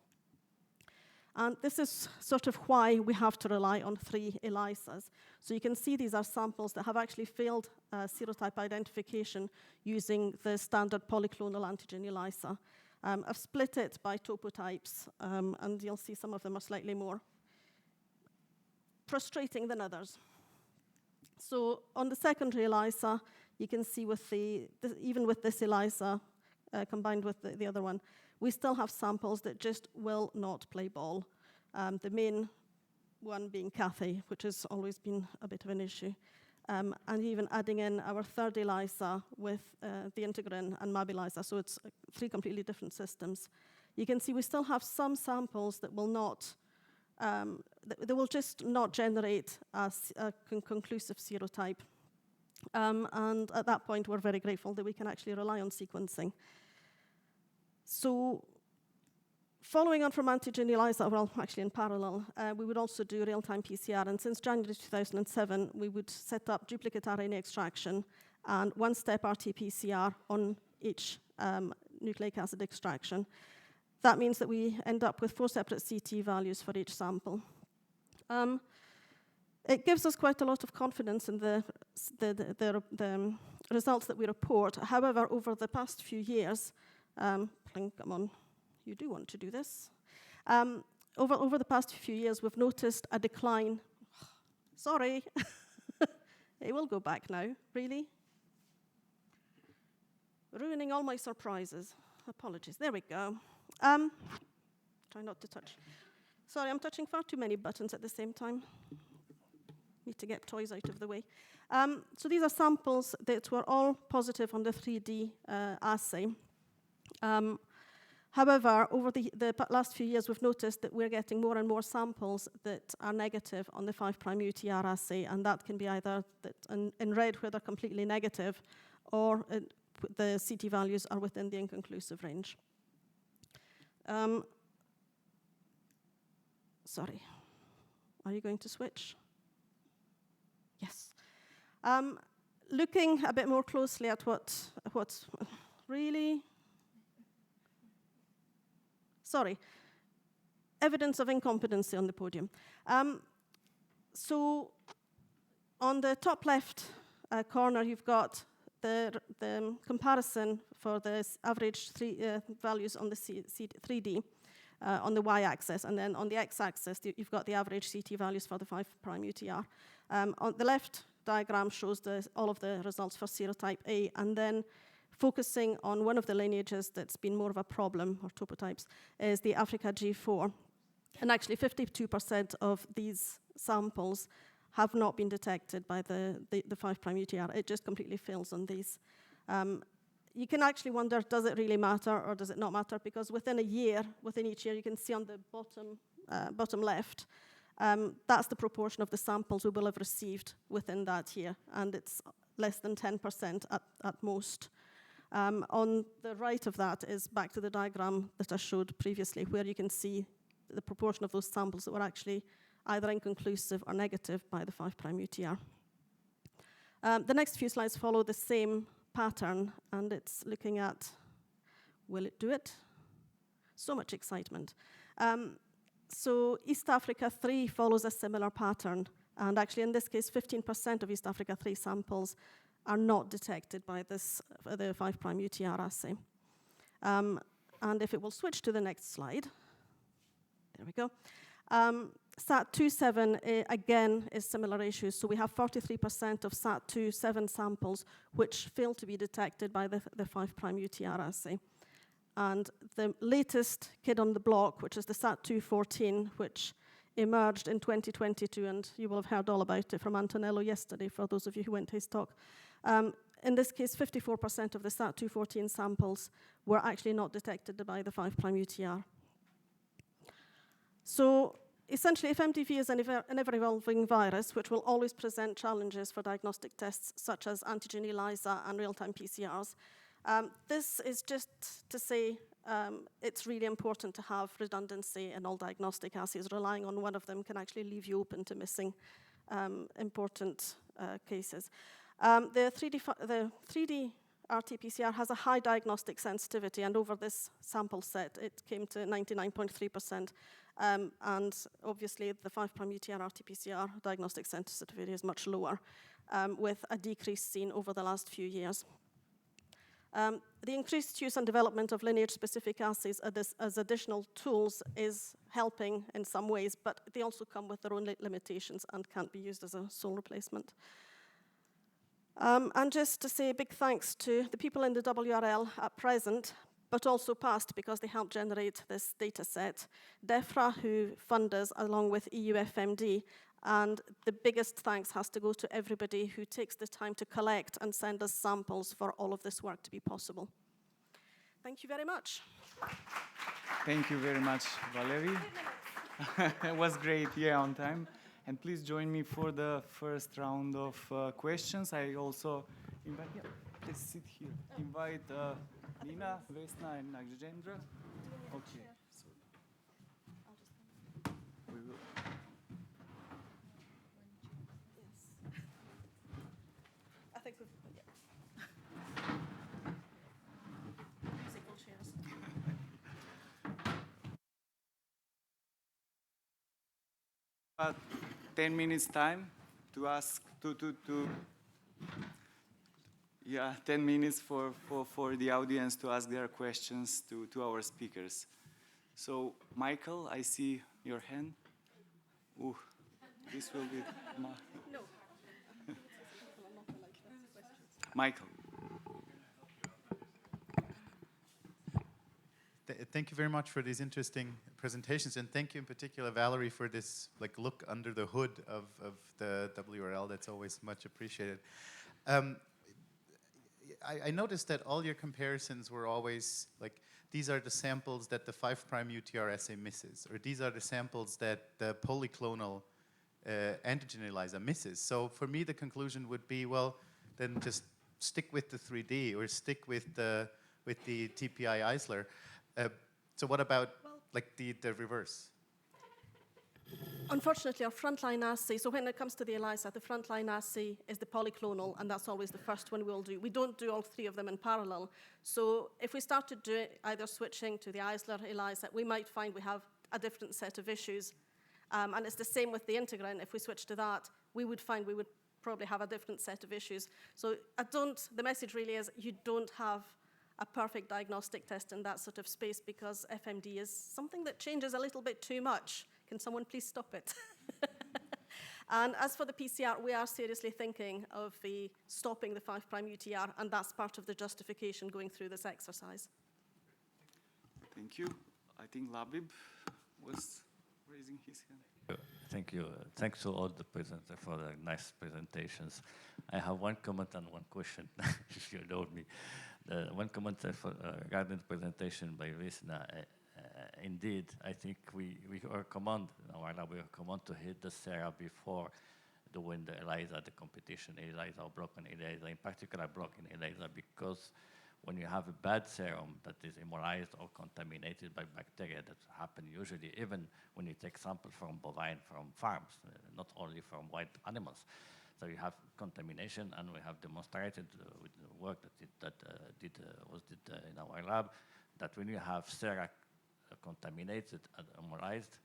[SPEAKER 5] And this is sort of why we have to rely on 3 ELISAs. So you can see these are samples that have actually failed serotype identification using the standard polyclonal antigen ELISA. I've split it by topotypes, and you'll see some of them are slightly more frustrating than others. So on the secondary ELISA, you can see even with this ELISA combined with the other one, we still have samples that just will not play ball. The main one being Cathay, which has always been a bit of an issue. And even adding in our third ELISA with the integrin and MAB ELISA, so it's 3 completely different systems. You can see we still have some samples that will not, they will just not generate a conclusive serotype. And at that point, we're very grateful that we can actually rely on sequencing. So following on from antigen ELISA, well, actually in parallel, we would also do real-time PCR. And since January 2007, we would set up duplicate RNA extraction and 1-step RT-PCR on each nucleic acid extraction. That means that we end up with 4 separate CT values for each sample. It gives us quite a lot of confidence in the results that we report. However, over the past few years, come on, you do want to do this. Over the past few years, we've noticed a decline. Sorry, it will go back now, really? Ruining all my surprises. Apologies, there we go. Try not to touch. Sorry, I'm touching far too many buttons at the same time. Need to get toys out of the way. So these are samples that were all positive on the 3D assay. However, over the last few years, we've noticed that we're getting more and more samples that are negative on the 5' UTR assay, and that can be either in red where they're completely negative, or the CT values are within the inconclusive range. Sorry, are you going to switch? Yes. Looking a bit more closely at what's really... Sorry, evidence of incompetency on the podium. So on the top left corner, you've got the comparison for the average values on the 3D on the y-axis, and then on the x-axis, you've got the average CT values for the 5' UTR. On the left diagram shows all of the results for serotype A, and then focusing on one of the lineages that's been more of a problem, or topotypes, is the Africa G4. And actually 52% of these samples have not been detected by the 5' UTR. It just completely fails on these. You can actually wonder, does it really matter or does it not matter? Because within a year, within each year, you can see on the bottom left, that's the proportion of the samples we will have received within that year, and it's less than 10% at most. On the right of that is back to the diagram that I showed previously, where you can see the proportion of those samples that were actually either inconclusive or negative by the 5' UTR. The next few slides follow the same pattern, and it's looking at, will it do it? So much excitement. So East Africa 3 follows a similar pattern, and actually in this case 15% of East Africa 3 samples are not detected by this, the 5' UTR assay. And if it will switch to the next slide, there we go. SAT2/7 again is similar issues. So we have 43% of SAT2/7 samples which fail to be detected by the 5' UTR assay. And the latest kid on the block, which is the SAT2/14, which emerged in 2022, and you will have heard all about it from Antonello yesterday, for those of you who went to his talk. In this case, 54% of the SAT2/14 samples were actually not detected by the 5' UTR. So essentially, FMDV is an ever-evolving virus which will always present challenges for diagnostic tests such as antigen ELISA and real-time PCRs. This is just to say it's really important to have redundancy in all diagnostic assays. Relying on one of them can actually leave you open to missing important cases. The 3D RT-PCR has a high diagnostic sensitivity, and over this sample set, it came to 99.3%. And obviously, the 5' UTR RT-PCR diagnostic sensitivity is much lower, with a decrease seen over the last few years. The increased use and development of lineage-specific assays as additional tools is helping in some ways, but they also come with their own limitations and can't be used as a sole replacement. And just to say a big thanks to the people in the WRL at present, but also past, because they helped generate this data set. DEFRA, who fund us, along with EU FMD, and the biggest thanks has to go to everybody who takes the time to collect and send us samples for all of this work to be possible. Thank you very much.
[SPEAKER 1] Thank you very much, Valérie. It was great, yeah, on time. And please join me for the first round of questions. I also invite, yeah, please sit here. Invite Nina, Vesna, and Nagendra. Okay. So we will.
[SPEAKER 5] I think we've, yeah. Musical chairs.
[SPEAKER 1] About 10 minutes time to ask, yeah, 10 minutes for the audience to ask their questions to our speakers. So, Michael, I see your hand. Ooh, this will be...
[SPEAKER 5] No.
[SPEAKER 1] Michael.
[SPEAKER 6] Thank you very much for these interesting presentations, and thank you in particular, Valérie, for this look under the hood of the WRL. That's always much appreciated. I noticed that all your comparisons were always these are the samples that the 5' UTR assay misses, or these are the samples that the polyclonal antigen ELISA misses. So for me, the conclusion would be, well, then just stick with the 3D or stick with the TPI Eisler. So what about the reverse?
[SPEAKER 5] Unfortunately, our frontline assay, so when it comes to the ELISA, the frontline assay is the polyclonal, and that's always the first one we'll do. We don't do all three of them in parallel. So if we start to do it, either switching to the Eisler ELISA, we might find we have a different set of issues. And it's the same with the integrin. If we switch to that, we would find we would probably have a different set of issues. So the message really is you don't have a perfect diagnostic test in that sort of space, because FMD is something that changes a little bit too much. Can someone please stop it? And as for the PCR, we are seriously thinking of stopping the 5' UTR, and that's part of the justification going through this exercise.
[SPEAKER 1] Thank you. I think Labib was raising raising his hand.
[SPEAKER 7] Thank you. Thanks to all the presenters for the nice presentations. I have one comment and one question, if you know me. One comment regarding the presentation by Vesna. Indeed, I think we recommend, in our lab, we recommend to hit the sera before doing the ELISA, the competition ELISA or block on ELISA, in particular block in ELISA, because when you have a bad serum that is immobilized or contaminated by bacteria, that happen usually even when you take samples from bovine, from farms, not only from wild animals. So you have contamination, and we have demonstrated with the work that was did in our lab, that when you have sera contaminated and immobilized,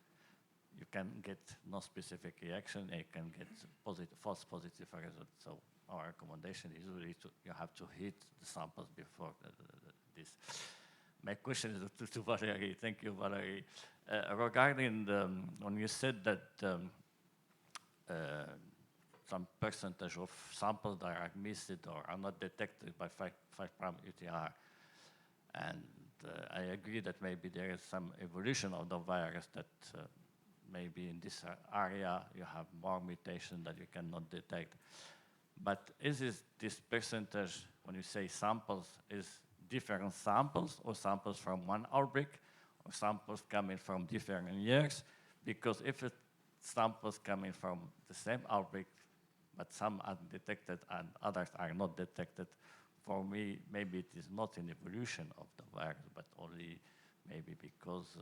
[SPEAKER 7] you can get no specific reaction, and you can get false positive results. So our recommendation is really you have to heat the samples before this. My question is to Valérie. Thank you, Valérie. Regarding when you said that some percentage of samples that are missed or are not detected by 5' UTR, and I agree that maybe there is some evolution of the virus that maybe in this area you have more mutation that you cannot detect. But is this percentage, when you say samples, is different samples or samples from one outbreak or samples coming from different years? Because if it's samples coming from the same outbreak, but some are detected and others are not detected, for me, maybe it is not an evolution of the virus, but only maybe because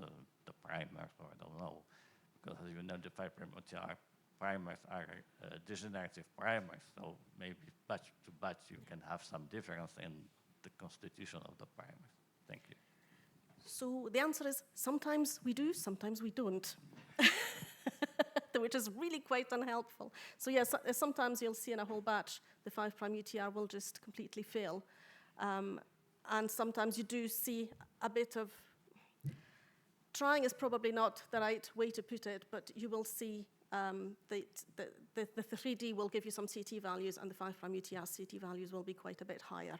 [SPEAKER 7] the primers, or I don't know. Because as you know, the 5' UTR primers are degenerative primers, so maybe batch to batch you can have some difference in the constitution of the primers. Thank you.
[SPEAKER 5] So the answer is sometimes we do, sometimes we don't, which is really quite unhelpful. So yes, sometimes you'll see in a whole batch the 5' UTR will just completely fail. And sometimes you do see a bit of, trying is probably not the right way to put it, but you will see the 3D will give you some CT values, and the 5' UTR CT values will be quite a bit higher.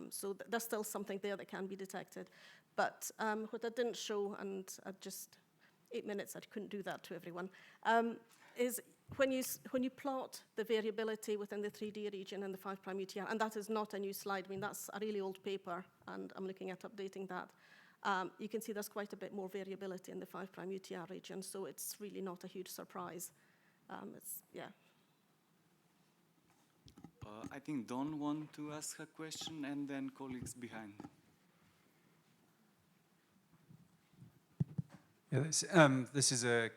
[SPEAKER 5] So there's still something there that can be detected. But what I didn't show, and I just 8 minutes, I couldn't do that to everyone, is when you plot the variability within the 3D region and the 5' UTR, and that is not a new slide, I mean, that's a really old paper, and I'm looking at updating that. You can see there's quite a bit more variability in the 5' UTR region, so it's really not a huge surprise. Yeah.
[SPEAKER 1] I think Don want to ask a question, and then colleagues behind.
[SPEAKER 8] Yeah, this is a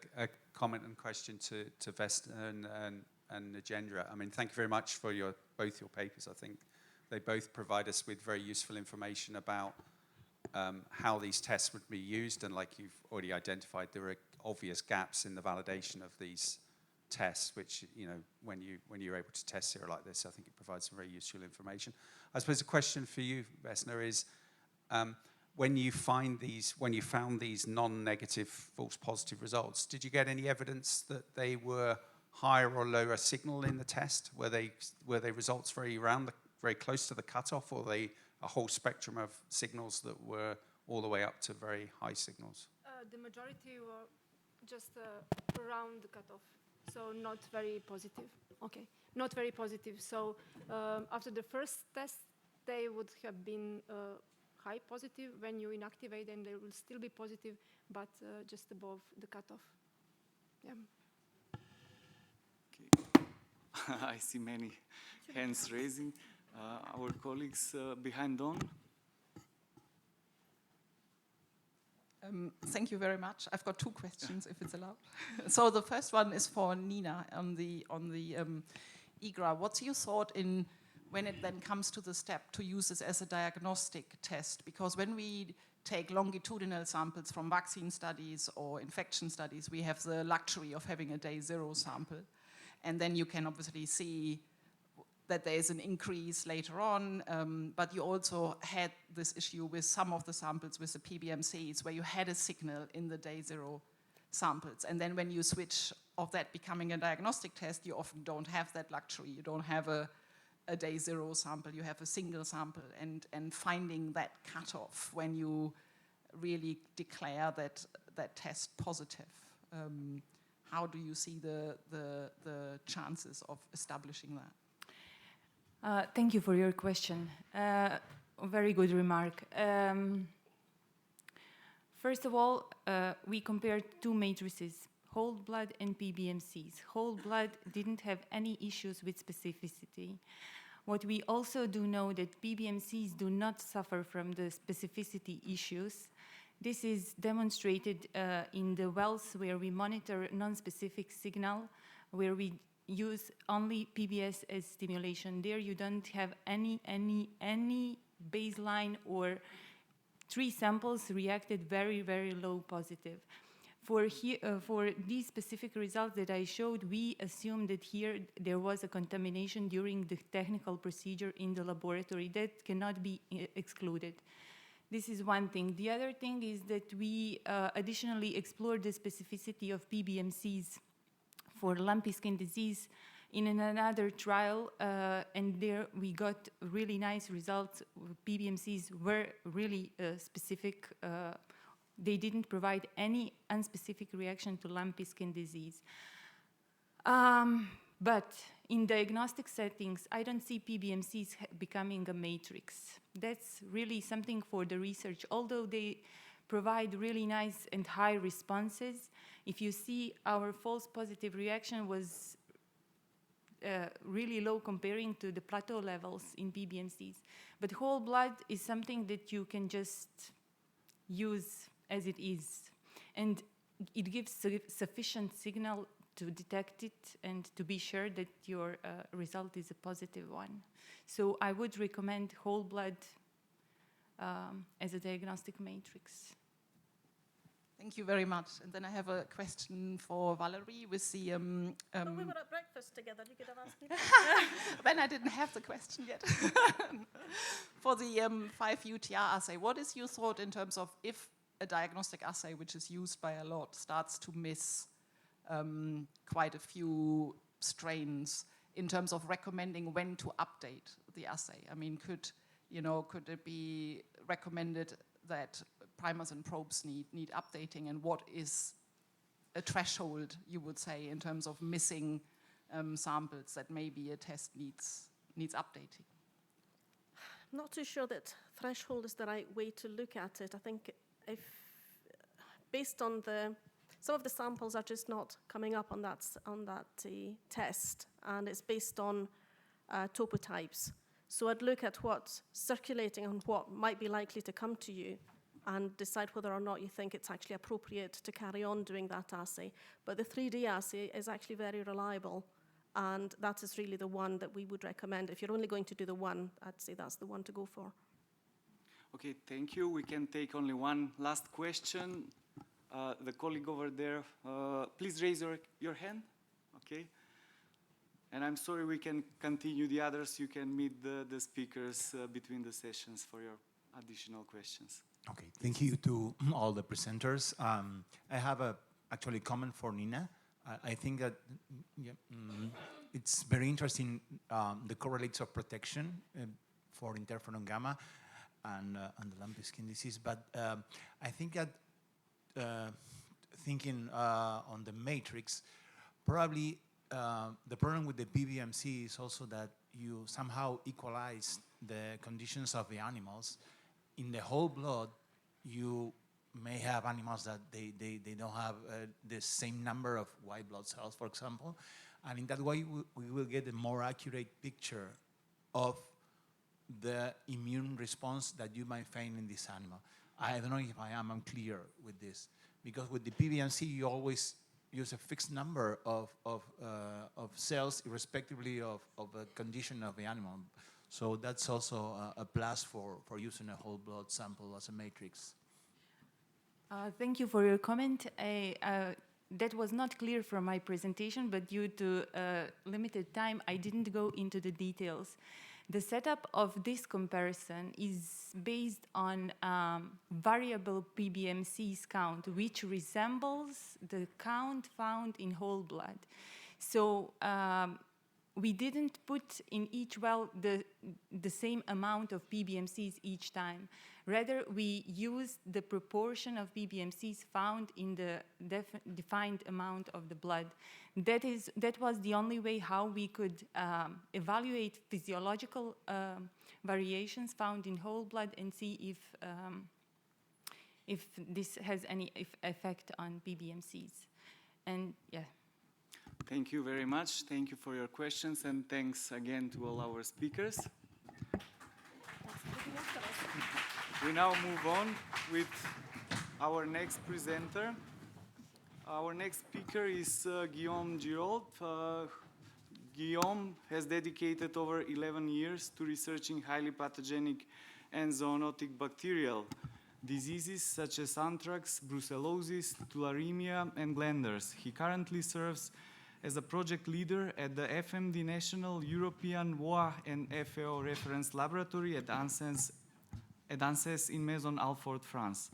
[SPEAKER 8] comment and question to Vesna and Nagendra. I mean, thank you very much for both your papers. I think they both provide us with very useful information about how these tests would be used, and like you've already identified, there are obvious gaps in the validation of these tests, which, you know, when you're able to test sera like this, I think it provides some very useful information. I suppose a question for you, Vesna, is when you found these non-negative false positive results, did you get any evidence that they were higher or lower signal in the test? Were they results very close to the cutoff, or were they a whole spectrum of signals that were all the way up to very high signals?
[SPEAKER 3] The majority were just around the cutoff, so not very positive. Okay, not very positive. So after the first test, they would have been high positive. When you inactivate them, they will still be positive, but just above the cutoff. Yeah.
[SPEAKER 1] Okay. I see many hands raising. Our colleagues behind Don.
[SPEAKER 9] Thank you very much. I've got two questions, if it's allowed. So the first one is for Nina on the IGRA. What's your thought in when it then comes to the step to use this as a diagnostic test? Because when we take longitudinal samples from vaccine studies or infection studies, we have the luxury of having a day zero sample. And then you can obviously see that there is an increase later on, but you also had this issue with some of the samples with the PBMCs where you had a signal in the day zero samples. And then when you switch of that becoming a diagnostic test, you often don't have that luxury. You don't have a day zero sample, you have a single sample, and finding that cutoff when you really declare that test positive. How do you see the chances of establishing that?
[SPEAKER 4] Thank you for your question. Very good remark. First of all, we compared two matrices, whole blood and PBMCs. Whole blood didn't have any issues with specificity. What we also do know that PBMCs do not suffer from the specificity issues. This is demonstrated in the wells where we monitor non-specific signal, where we use only PBS as stimulation. There you don't have any baseline, or 3 samples reacted very, very low positive. For these specific results that I showed, we assumed that here there was a contamination during the technical procedure in the laboratory. That cannot be excluded. This is one thing. The other thing is that we additionally explored the specificity of PBMCs for lumpy skin disease in another trial, and there we got really nice results. PBMCs were really specific. They didn't provide any unspecific reaction to lumpy skin disease. But in diagnostic settings, I don't see PBMCs becoming a matrix. That's really something for the research. Although they provide really nice and high responses, if you see our false positive reaction was really low comparing to the plateau levels in PBMCs. But whole blood is something that you can just use as it is. And it gives sufficient signal to detect it and to be sure that your result is a positive one. So I would recommend whole blood as a diagnostic matrix.
[SPEAKER 9] Thank you very much. And then I have a question for Valérie with the...
[SPEAKER 5] But we were at breakfast together. You could have asked me.
[SPEAKER 9] Then I didn't have the question yet. For the 5-UTR assay, what is your thought in terms of if a diagnostic assay, which is used by a lot, starts to miss quite a few strains in terms of recommending when to update the assay? I mean, could it be recommended that primers and probes need updating, and what is a threshold, you would say, in terms of missing samples that maybe a test needs updating?
[SPEAKER 5] Not too sure that threshold is the right way to look at it. I think if, based on some of the samples are just not coming up on that test, and it's based on topotypes. So I'd look at what's circulating and what might be likely to come to you, and decide whether or not you think it's actually appropriate to carry on doing that assay. But the 3D assay is actually very reliable, and that is really the one that we would recommend. If you're only going to do the one, I'd say that's the one to go for.
[SPEAKER 1] Okay, thank you. We can take only one last question. The colleague over there, please raise your hand. Okay. And I'm sorry, we can continue the others. You can meet the speakers between the sessions for your additional questions.
[SPEAKER 10] Okay, thank you to all the presenters. I have actually comment for Nina. I think that it's very interesting, the correlates of protection for interferon-gamma and the lumpy skin disease. But I think that thinking on the matrix, probably the problem with the PBMC is also that you somehow equalize the conditions of the animals. In the whole blood, you may have animals that they don't have the same number of white blood cells, for example. And in that way, we will get a more accurate picture of the immune response that you might find in this animal. I don't know if I am unclear with this, because with the PBMC, you always use a fixed number of cells, irrespectively of the condition of the animal. So that's also a plus for using a whole blood sample as a matrix.
[SPEAKER 4] Thank you for your comment. That was not clear from my presentation, but due to limited time, I didn't go into the details. The setup of this comparison is based on variable PBMCs count, which resembles the count found in whole blood. So we didn't put in each well the same amount of PBMCs each time. Rather, we used the proportion of PBMCs found in the defined amount of the blood. That was the only way how we could evaluate physiological variations found in whole blood and see if this has any effect on PBMCs. And yeah.
[SPEAKER 1] Thank you very much. Thank you for your questions, and thanks again to all our speakers. We now move on with our next presenter. Our next speaker is Guillaume Girault. Guillaume has dedicated over 11 years to researching highly pathogenic and zoonotic bacterial diseases such as anthrax, brucellosis, tularemia, and glanders. He currently serves as a project leader at the FMD National European WOA and FAO Reference Laboratory at ANSES in Maison-Alfort, France.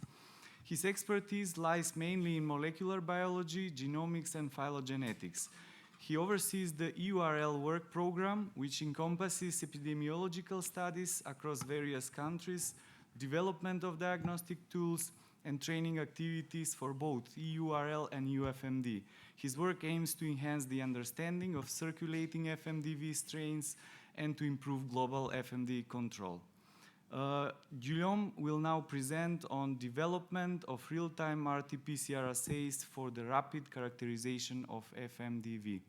[SPEAKER 1] His expertise lies mainly in molecular biology, genomics, and phylogenetics. He oversees the EURL work program, which encompasses epidemiological studies across various countries, development of diagnostic tools, and training activities for both EURL and UFMD. His work aims to enhance the understanding of circulating FMDV strains and to improve global FMD control. Guillaume will now present on development of real-time RT-PCR assays for the rapid characterization of FMDV.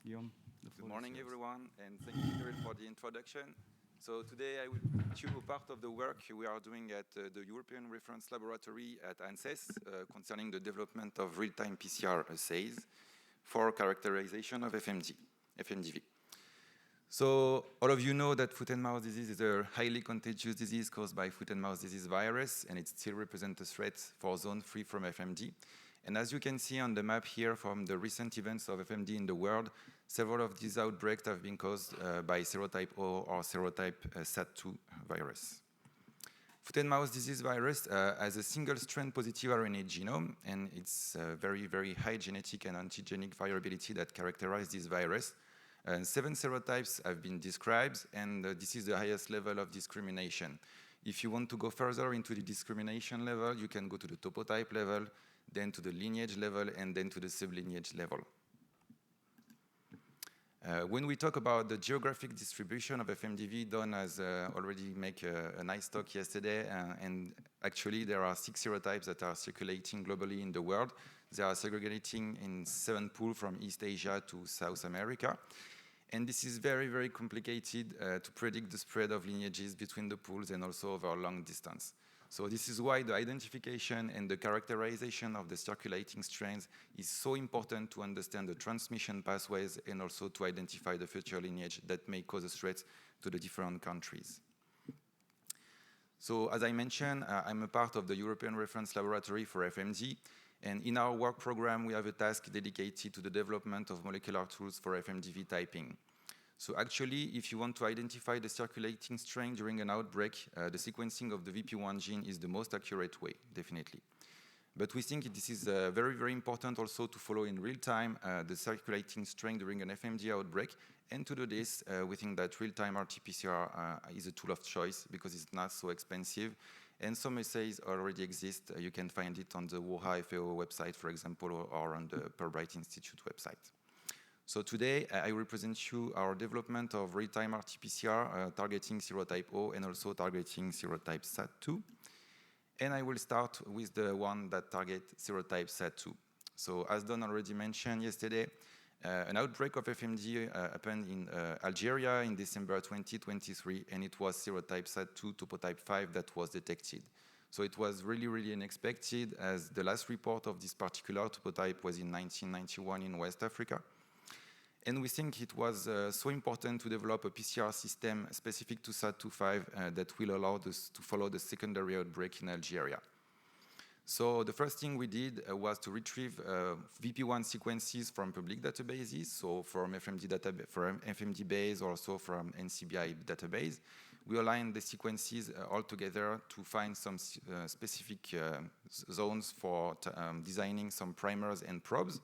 [SPEAKER 1] Guillaume, the floor.
[SPEAKER 11] Good morning, everyone, and thank you, Cyril, for the introduction. So today I will show you part of the work we are doing at the European Reference Laboratory at ANSES concerning the development of real-time PCR assays for characterization of FMDV. So all of you know that foot-and-mouth disease is a highly contagious disease caused by foot-and-mouth disease virus, and it still represents a threat for zone free from FMD. And as you can see on the map here from the recent events of FMD in the world, several of these outbreaks have been caused by serotype O or serotype SAT2 virus. Foot-and-mouth disease virus has a single-strand positive RNA genome, and it's very, very high genetic and antigenic variability that characterize this virus. 7 serotypes have been described, and this is the highest level of discrimination. If you want to go further into the discrimination level, you can go to the topotype level, then to the lineage level, and then to the sublineage level. When we talk about the geographic distribution of FMDV, Don has already made a nice talk yesterday, and actually there are 6 serotypes that are circulating globally in the world. They are segregating in 7 pools from East Asia to South America. And this is very, very complicated to predict the spread of lineages between the pools and also over a long distance. So this is why the identification and the characterization of the circulating strains is so important to understand the transmission pathways and also to identify the future lineage that may cause a threat to the different countries. So as I mentioned, I'm a part of the European Reference Laboratory for FMD. And in our work program, we have a task dedicated to the development of molecular tools for FMDV typing. So actually, if you want to identify the circulating strain during an outbreak, the sequencing of the VP1 gene is the most accurate way, definitely. But we think this is very, very important also to follow in real time the circulating strain during an FMD outbreak. And to do this, we think that real-time RT-PCR is a tool of choice because it's not so expensive. And some assays already exist. You can find it on the WOA FAO website, for example, or on the Purbright Institute website. So today, I will present you our development of real-time RT-PCR targeting serotype O and also targeting serotype SAT2. And I will start with the one that targets serotype SAT2. So as Don already mentioned yesterday, an outbreak of FMD happened in Algeria in December 2023, and it was serotype SAT2 topotype 5 that was detected. So it was really, really unexpected, as the last report of this particular topotype was in 1991 in West Africa. And we think it was so important to develop a PCR system specific to SAT2-5 that will allow us to follow the secondary outbreak in Algeria. So the first thing we did was to retrieve VP1 sequences from public databases, so from FMD base or also from NCBI database. We aligned the sequences all together to find some specific zones for designing some primers and probes.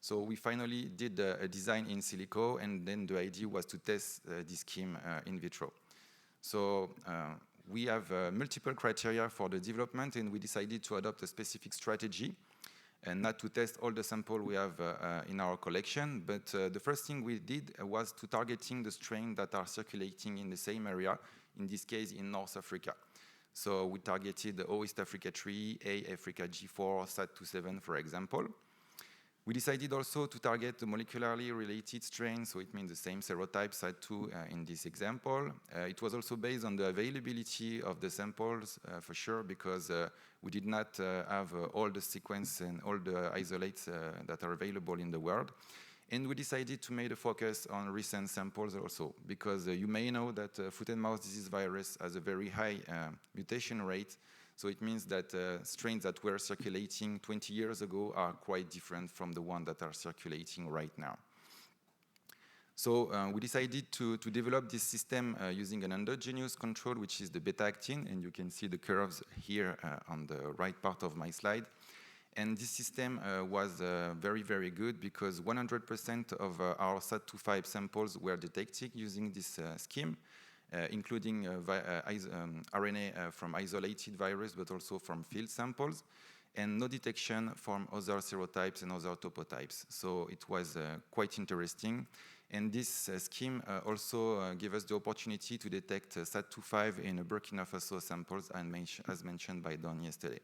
[SPEAKER 11] So we finally did a design in silico, and then the idea was to test this scheme in vitro. So we have multiple criteria for the development, and we decided to adopt a specific strategy and not to test all the samples we have in our collection. But the first thing we did was to targeting the strains that are circulating in the same area, in this case in North Africa. So we targeted the O East Africa 3, A Africa G4, SAT27, for example. We decided also to target the molecularly related strains, so it means the same serotype, SAT2 in this example. It was also based on the availability of the samples, for sure, because we did not have all the sequence and all the isolates that are available in the world. And we decided to make a focus on recent samples also, because you may know that foot and mouth disease virus has a very high mutation rate. So it means that strains that were circulating 20 years ago are quite different from the ones that are circulating right now. So we decided to develop this system using an endogenous control, which is the beta-actin, and you can see the curves here on the right part of my slide. And this system was very, very good because 100% of our SAT25 samples were detected using this scheme. Including RNA from isolated virus, but also from field samples, and no detection from other serotypes and other topotypes. So it was quite interesting. And this scheme also gave us the opportunity to detect SAT25 in Burkina Faso samples, as mentioned by Don yesterday.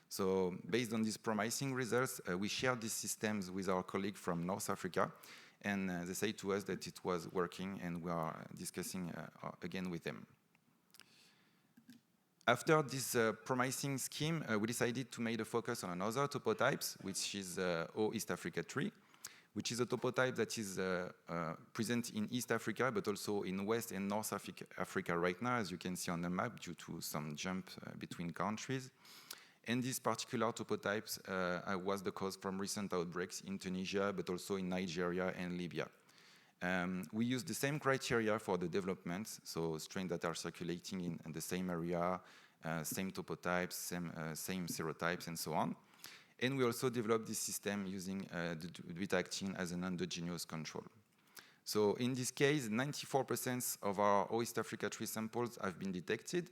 [SPEAKER 11] So based on these promising results, we shared these systems with our colleague from North Africa, and they say to us that it was working, and we are discussing again with them. After this promising scheme, we decided to make a focus on another topotypes, which is O East Africa 3, which is a topotype that is present in East Africa, but also in West and North Africa right now, as you can see on the map, due to some jump between countries. And these particular topotypes was the cause from recent outbreaks in Tunisia, but also in Nigeria and Libya. We use the same criteria for the development, so strains that are circulating in the same area, same topotypes, same serotypes, and so on. And we also developed this system using the beta-actin as an endogenous control. So in this case, 94% of our O East Africa 3 samples have been detected.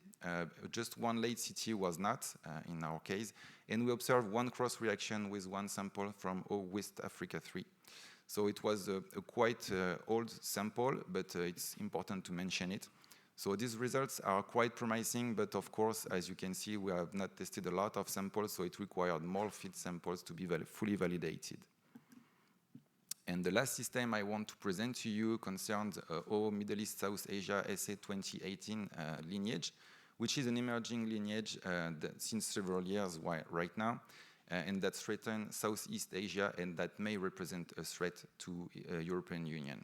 [SPEAKER 11] Just one late CT was not in our case. And we observed one cross-reaction with one sample from O West Africa 3. So it was a quite old sample, but it's important to mention it. So these results are quite promising, but of course, as you can see, we have not tested a lot of samples, so it required more field samples to be fully validated. And the last system I want to present to you concerns O Middle East South Asia SA 2018 lineage, which is an emerging lineage since several years right now, and that threatens Southeast Asia and that may represent a threat to European Union.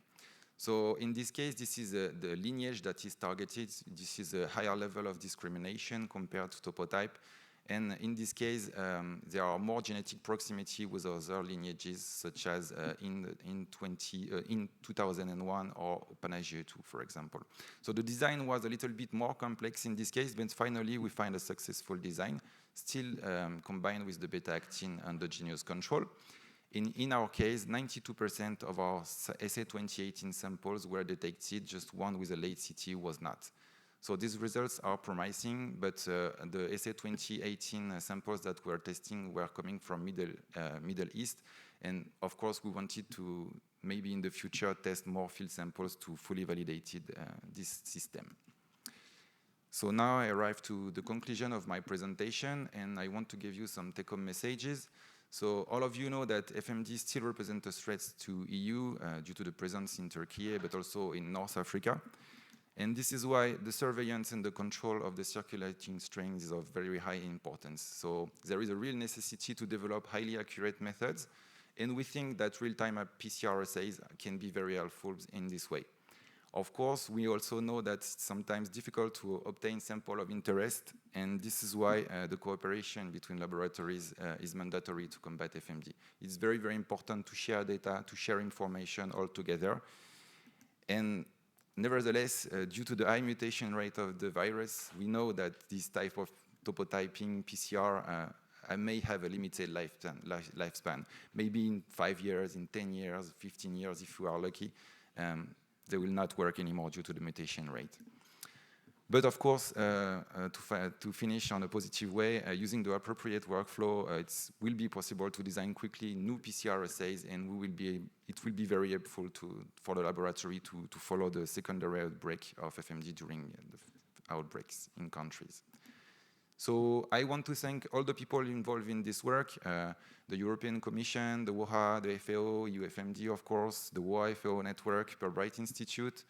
[SPEAKER 11] So in this case, this is the lineage that is targeted. This is a higher level of discrimination compared to topotype. And in this case, there are more genetic proximity with other lineages, such as in 2001 or Panagio 2, for example. So the design was a little bit more complex in this case, but finally we find a successful design, still combined with the beta-actin endogenous control. In our case, 92% of our SA 2018 samples were detected, just one with a late CT was not. So these results are promising, but the SA 2018 samples that we're testing were coming from Middle East. And of course, we wanted to maybe in the future test more field samples to fully validate this system. So now I arrive to the conclusion of my presentation, and I want to give you some take-home messages. So all of you know that FMD still represents a threat to EU due to the presence in Turkey, but also in North Africa. And this is why the surveillance and the control of the circulating strains is of very high importance. So there is a real necessity to develop highly accurate methods, and we think that real-time PCR assays can be very helpful in this way. Of course, we also know that it's sometimes difficult to obtain sample of interest, and this is why the cooperation between laboratories is mandatory to combat FMD. It's very, very important to share data, to share information all together. And nevertheless, due to the high mutation rate of the virus, we know that this type of topotyping PCR I may have a limited lifespan. Maybe in 5 years, in 10 years, 15 years, if we are lucky, they will not work anymore due to the mutation rate. But of course, to finish on a positive way, using the appropriate workflow, it will be possible to design quickly new PCR assays, and it will be very helpful for the laboratory to follow the secondary outbreak of FMD during the outbreaks in countries. So I want to thank all the people involved in this work, the European Commission, the WOHA, the FAO, UFMD, of course, the WOHA-FAO network, Fulbright Institute,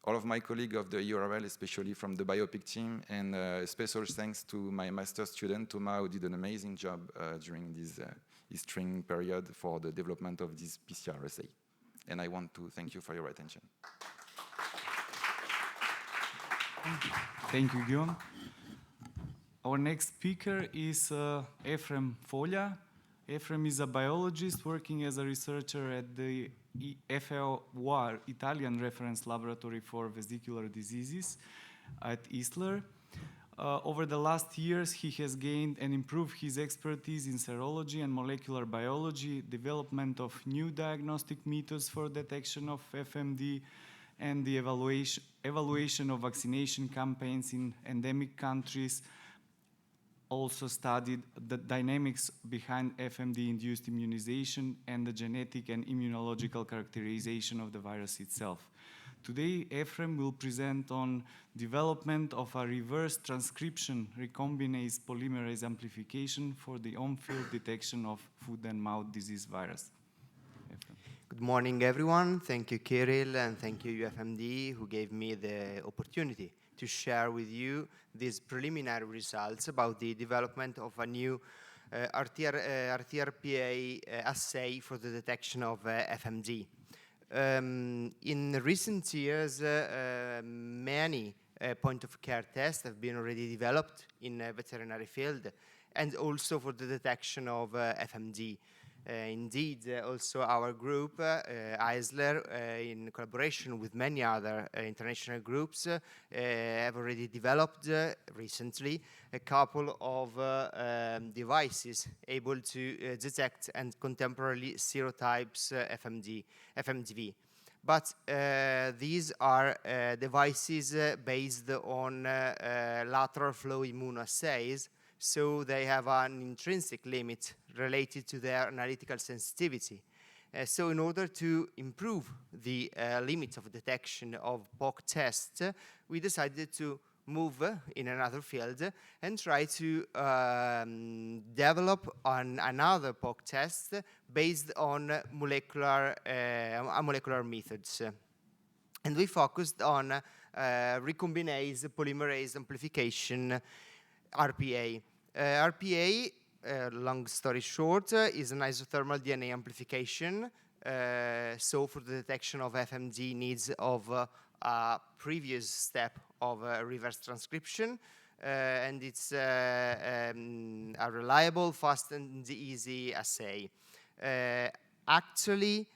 [SPEAKER 11] all of my colleagues of the EURL, especially from the biopic team, and special thanks to my master student, Thomas, who did an amazing job during this training period for the development of this PCR assay. And I want to thank you for your attention.
[SPEAKER 1] Thank you, Guillaume. Our next speaker is Efrem Foglia. Efrem is a biologist working as a researcher at the FAO Italian Reference Laboratory for Vesicular Diseases at Isler. Over the last years, he has gained and improved his expertise in serology and molecular biology, development of new diagnostic methods for detection of FMD, and the evaluation of vaccination campaigns in endemic countries. Also studied the dynamics behind FMD-induced immunization and the genetic and immunological characterization of the virus itself. Today, Efrem will present on development of a reverse transcription recombinase polymerase amplification for the on-field detection of foot and mouth disease virus. Efrem.
[SPEAKER 12] Good morning, everyone. Thank you, Kirill, and thank you, UFMD, who gave me the opportunity to share with you these preliminary results about the development of a new RT-PCR assay for the detection of FMD. In recent years, many point-of-care tests have been already developed in the veterinary field, and also for the detection of FMD. Indeed, also our group, Isler, in collaboration with many other international groups, have already developed recently a couple of devices able to detect and contemporarily serotypes FMDV. But these are devices based on lateral flow immunoassays, so they have an intrinsic limit related to their analytical sensitivity. So in order to improve the limit of detection of POC tests, we decided to move in another field and try to develop another POC test based on molecular methods. And we focused on recombinase polymerase amplification, RPA. RPA, long story short, is an isothermal DNA amplification. So for the detection of FMD needs of a previous step of reverse transcription. And it's a reliable, fast, and easy assay. Actually,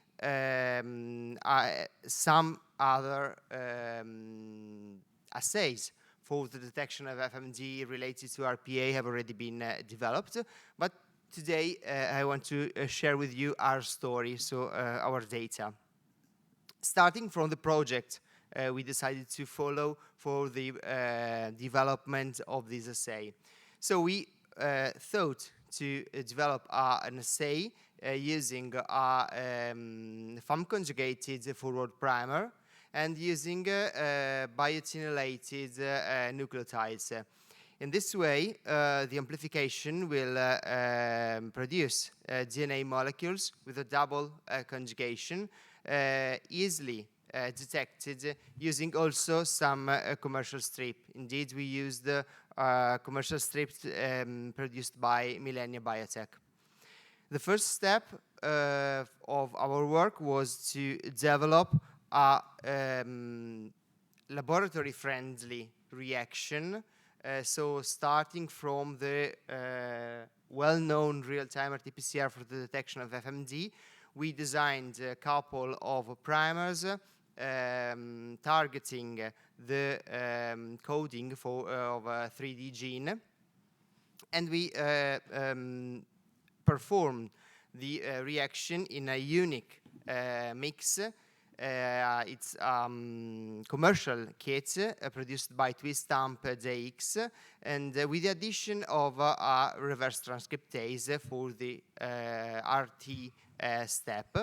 [SPEAKER 12] some other assays for the detection of FMD related to RPA have already been developed. But today, I want to share with you our story, so our data. Starting from the project we decided to follow for the development of this assay. So we thought to develop an assay using a FAM-conjugated forward primer and using biotinylated nucleotides. In this way, the amplification will produce DNA molecules with a double conjugation, easily detected using also some commercial strip. Indeed, we used commercial strips produced by Millennia Biotech. The first step of our work was to develop a laboratory-friendly reaction. So starting from the well-known real-time RT-PCR for the detection of FMD, we designed a couple of primers targeting the coding of a 3D gene. And we performed the reaction in a unique mix. It's commercial kit produced by Twistamp DX, and with the addition of a reverse transcriptase for the RT step,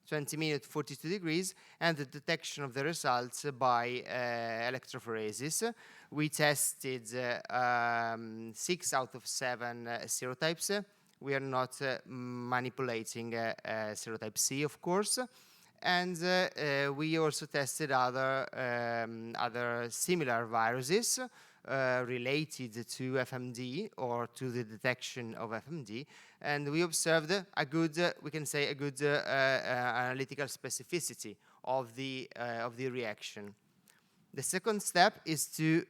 [SPEAKER 12] 20 minutes, 42 degrees, and the detection of the results by electrophoresis. We tested 6 out of 7 serotypes. We are not manipulating serotype C, of course. And we also tested other similar viruses related to FMD or to the detection of FMD, and we observed a good, we can say, a good analytical specificity of the reaction. The second step is to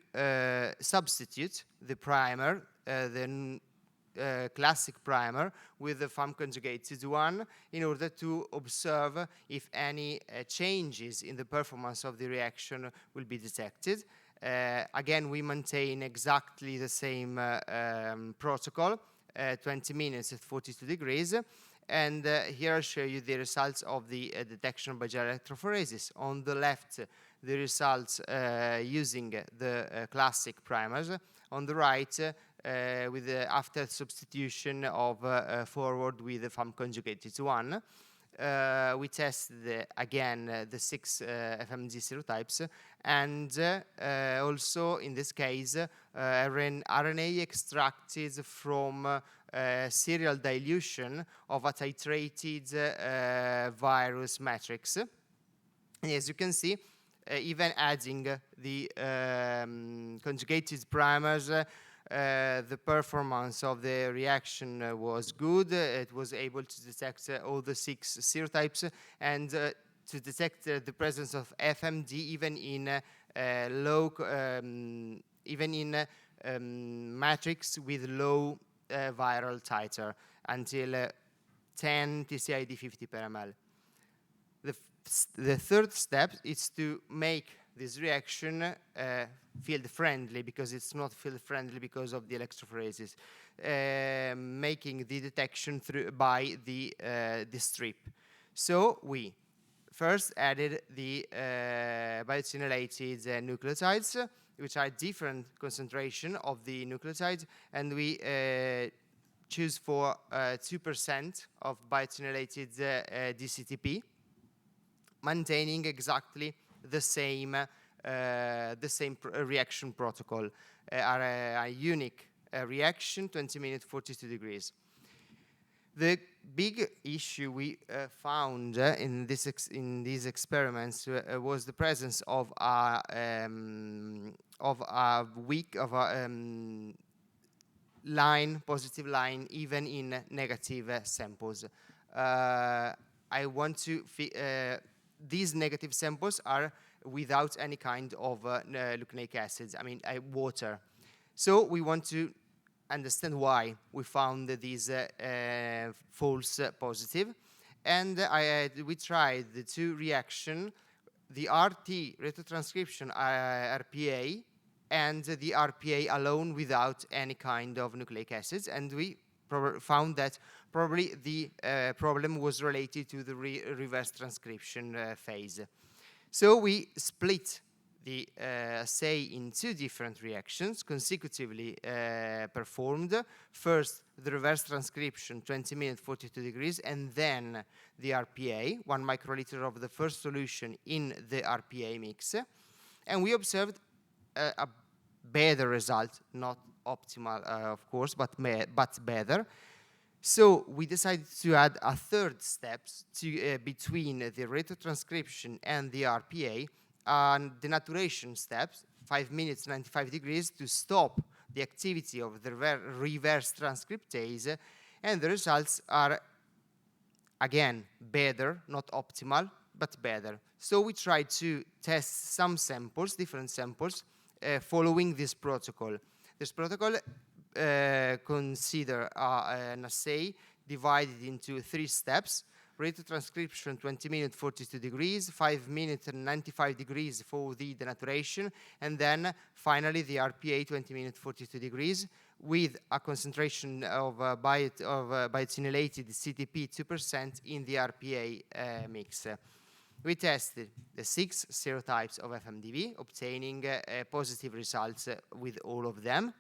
[SPEAKER 12] substitute the primer, the classic primer, with the FAM conjugated one in order to observe if any changes in the performance of the reaction will be detected. Again, we maintain exactly the same protocol, 20 minutes at 42 degrees. And here I'll show you the results of the detection by gel electrophoresis. On the left, the results using the classic primers. On the right, with after substitution of forward with the FAM conjugated one. We tested again the 6 FMD serotypes, and also in this case RNA extracted from serial dilution of a titrated virus matrix. And as you can see, even adding the conjugated primers, the performance of the reaction was good. It was able to detect all the 6 serotypes and to detect the presence of FMD even in matrix with low viral titer until 10 TCID50 per ml. The third step is to make this reaction field-friendly, because it's not field-friendly because of the electrophoresis, making the detection by the strip. So we first added the biotinylated nucleotides, which are different concentration of the nucleotides, and we choose for 2% of biotinylated DCTP, maintaining exactly the same reaction protocol, a unique reaction, 20 minutes, 42 degrees. The big issue we found in these experiments was the presence of a positive line, even in negative samples. These negative samples are without any kind of nucleic acids, water. So we want to understand why we found these false positive. And we tried the 2 reactions, the RT retrotranscription RPA and the RPA alone without any kind of nucleic acids. And we found that probably the problem was related to the reverse transcription phase. So we split the assay in 2 different reactions, consecutively performed. First, the reverse transcription, 20 minutes, 42 degrees, and then the RPA, 1 microliter of the first solution in the RPA mix. And we observed a better result, not optimal, of course, but better. So we decided to add a third step between the retrotranscription and the RPA, and the denaturation steps, 5 minutes, 95 degrees, to stop the activity of the reverse transcriptase, and the results are, again, better, not optimal, but better. So we tried to test some samples, different samples, following this protocol. This protocol consider an assay divided into 3 steps: retrotranscription, 20 minutes, 42 degrees, 5 minutes and 95 degrees for the denaturation, and then finally the RPA, 20 minutes, 42 degrees, with a concentration of biotinylated CTP 2% in the RPA mix. We tested the 6 serotypes of FMDV, obtaining positive results with all of them.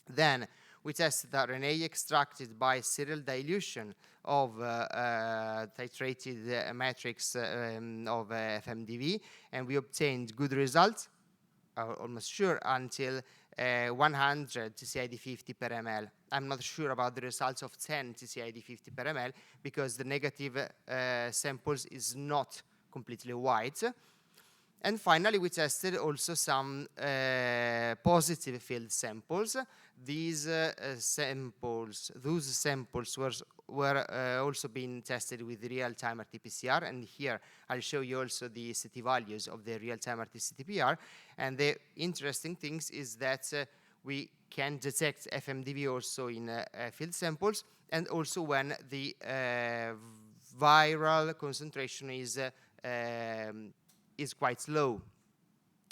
[SPEAKER 12] Then we tested RNA extracted by serial dilution of titrated matrix of FMDV, and we obtained good results, almost sure, until 100 TCID50 per ml. I'm not sure about the results of 10 TCID50 per ml because the negative samples is not completely white. And finally, we tested also some positive field samples. Those samples were also being tested with real-time RT-PCR, and here I'll show you also the CT values of the real-time RT-PCR. And the interesting thing is that we can detect FMDV also in field samples, and also when the viral concentration is quite low.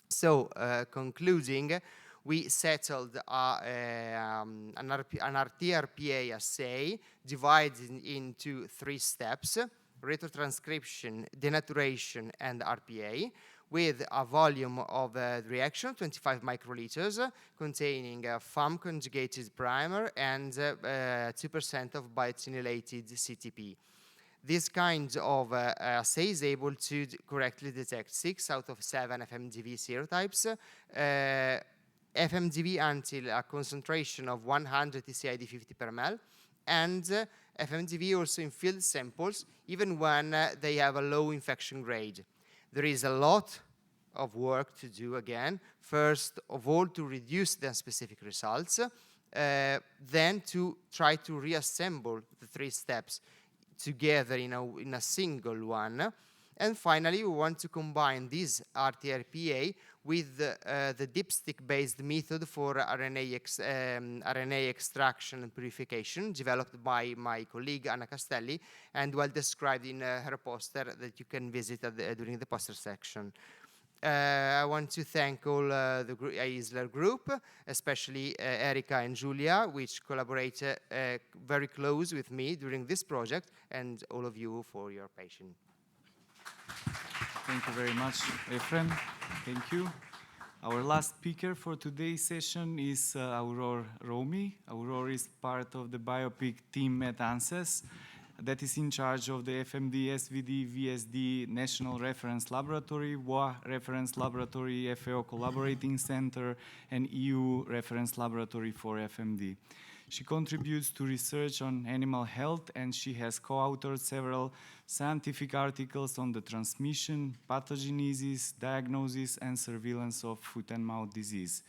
[SPEAKER 12] So, concluding, we settled an RT-RPA assay divided into 3 steps: retrotranscription, denaturation, and RPA, with a volume of reaction 25 microliters, containing a FAM conjugated primer and 2% of biotinylated CTP. This kind of assay is able to correctly detect 6 out of 7 FMDV serotypes, FMDV until a concentration of 100 TCID50 per ml, and FMDV also in field samples, even when they have a low infection grade. There is a lot of work to do again. First of all, to reduce the unspecific results, then to try to reassemble the 3 steps together in a single one. And finally, we want to combine this RT-RPA with the dipstick-based method for RNA extraction and purification, developed by my colleague Anna Castelli, and well described in her poster that you can visit during the poster section. I want to thank all the ISLER group, especially Erika and Julia, which collaborate very close with me during this project, and all of you for your patience.
[SPEAKER 1] Thank you very much, Efrem. Thank you. Our last speaker for today's session is Aurore Romey. Aurore is part of the biopic team at ANSES that is in charge of the FMD SVD VSD National Reference Laboratory, WA Reference Laboratory, FAO Collaborating Center, and EU Reference Laboratory for FMD. She contributes to research on animal health, and she has co-authored several scientific articles on the transmission, pathogenesis, diagnosis, and surveillance of foot and mouth disease.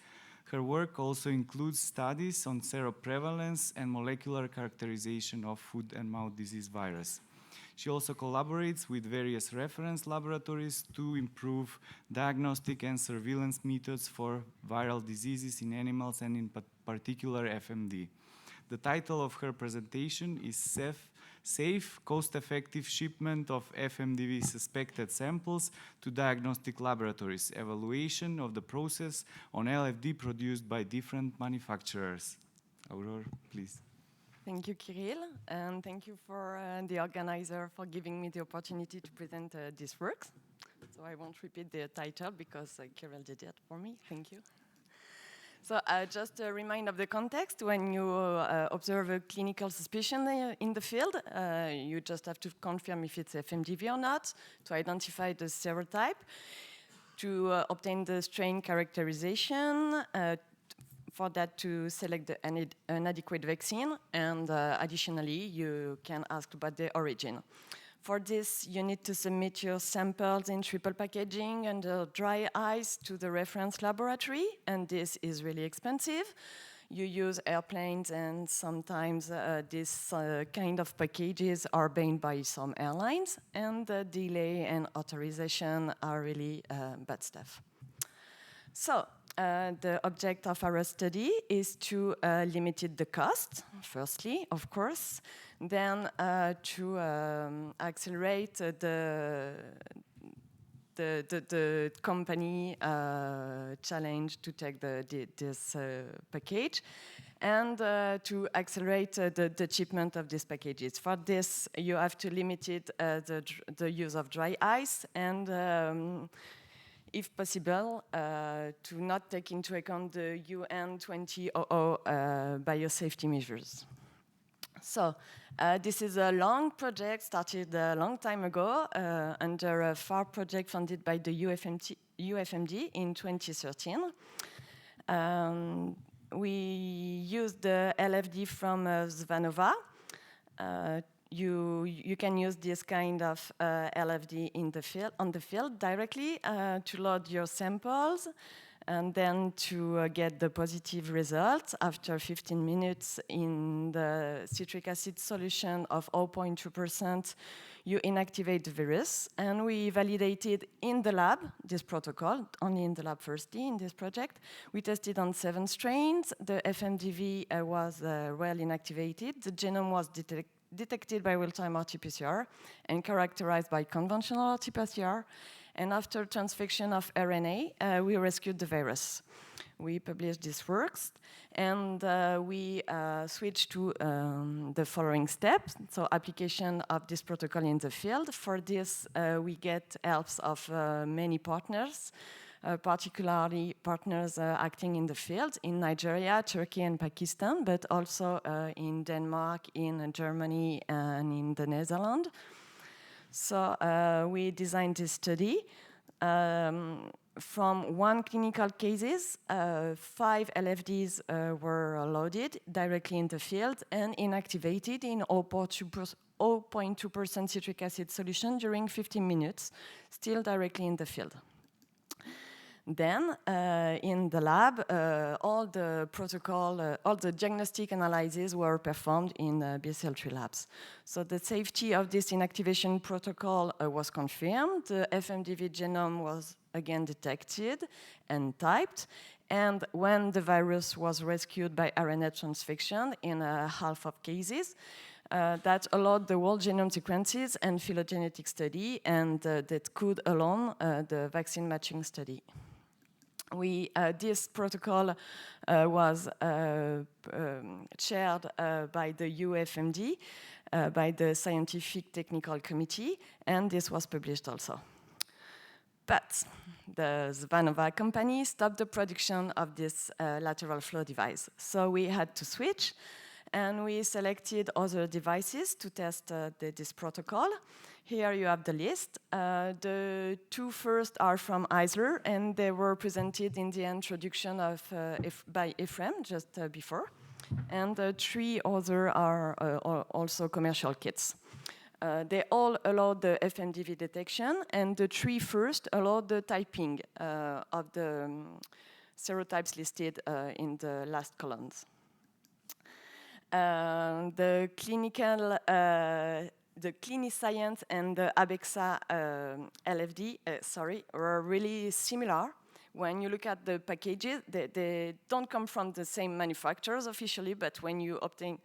[SPEAKER 1] Her work also includes studies on seroprevalence and molecular characterization of foot and mouth disease virus. She also collaborates with various reference laboratories to improve diagnostic and surveillance methods for viral diseases in animals and in particular FMD. The title of her presentation is Safe, Cost-Effective Shipment of FMDV Suspected Samples to Diagnostic Laboratories, Evaluation of the Process on LFD Produced by Different Manufacturers. Aurore, please.
[SPEAKER 13] Thank you, Kirill, and thank you for the organizer for giving me the opportunity to present this work. So I won't repeat the title because Kirill did it for me. Thank you. So just a reminder of the context. When you observe a clinical suspicion in the field, you just have to confirm if it's FMDV or not, to identify the serotype, to obtain the strain characterization, for that to select an adequate vaccine, and additionally, you can ask about the origin. For this, you need to submit your samples in triple packaging under dry ice to the reference laboratory, and this is really expensive. You use airplanes, and sometimes this kind of packages are banned by some airlines, and the delay and authorization are really bad stuff. So, the object of our study is to limit the cost, firstly, of course, then to accelerate the company challenge to take this package, and to accelerate the shipment of these packages. For this, you have to limit it, the use of dry ice and if possible, to not take into account the UN 2000 biosafety measures. So this is a long project started a long time ago under a FAR project funded by the UFMD in 2013. We used the LFD from Zvanova. You can use this kind of LFD in the field, on the field directly to load your samples and then to get the positive results after 15 minutes in the citric acid solution of 0.2%. You inactivate the virus, and we validated in the lab this protocol, only in the lab firstly in this project. We tested on 7 strains. The FMDV was well inactivated. The genome was detected by real-time RT-PCR and characterized by conventional RT-PCR. And after transfection of RNA, we rescued the virus. We published these works, and we switched to the following steps. So application of this protocol in the field. For this, we get helps of many partners, particularly partners acting in the field in Nigeria, Turkey, and Pakistan, but also in Denmark, in Germany, and in the Netherlands. So we designed this study. From 1 clinical cases, 5 LFDs were loaded directly in the field and inactivated in 0.2% citric acid solution during 15 minutes, still directly in the field. Then, in the lab, all the protocol, all the diagnostic analyses were performed in BSL-3 labs. So the safety of this inactivation protocol was confirmed. The FMDV genome was again detected and typed. And when the virus was rescued by RNA transfection in half of cases, that allowed the whole genome sequences and phylogenetic study, and that could allow the vaccine matching study. This protocol was chaired by the UFMD, by the Scientific Technical Committee, and this was published also. But the Zvanova company stopped the production of this lateral flow device. So we had to switch, and we selected other devices to test this protocol. Here you have the list. The 2 first are from Eisler, and they were presented in the introduction of by Efrem just before. And the 3 other are also commercial kits. They all allow the FMDV detection, and the 3 first allow the typing of the serotypes listed in the last columns. The Cliniscience and the Abexa LFD, were really similar. When you look at the packages, they don't come from the same manufacturers officially, but when you obtain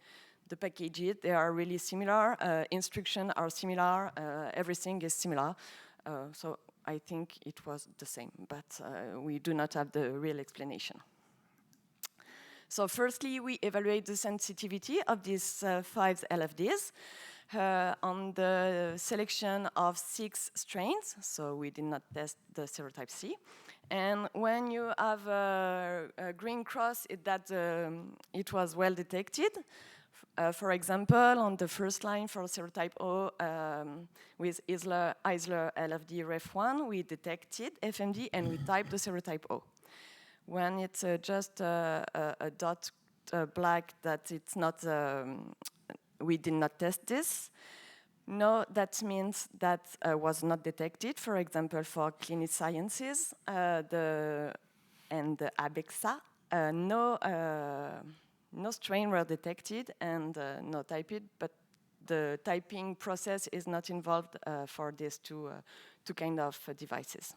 [SPEAKER 13] the packages, they are really similar. Instructions are similar. Everything is similar. So I think it was the same, but we do not have the real explanation. So firstly, we evaluate the sensitivity of these 5 LFDs on the selection of 6 strains. So we did not test the serotype C. And when you have a green cross, it was well detected. For example, on the first line for serotype O with Eisler LFD ref1, we detected FMD and we typed the serotype O. When it's just a dot black, that it's not, we did not test this. No, that means that was not detected. For example, for Clinisciences and the Abexa, no strain were detected and no typed, but the typing process is not involved for these two kind of devices.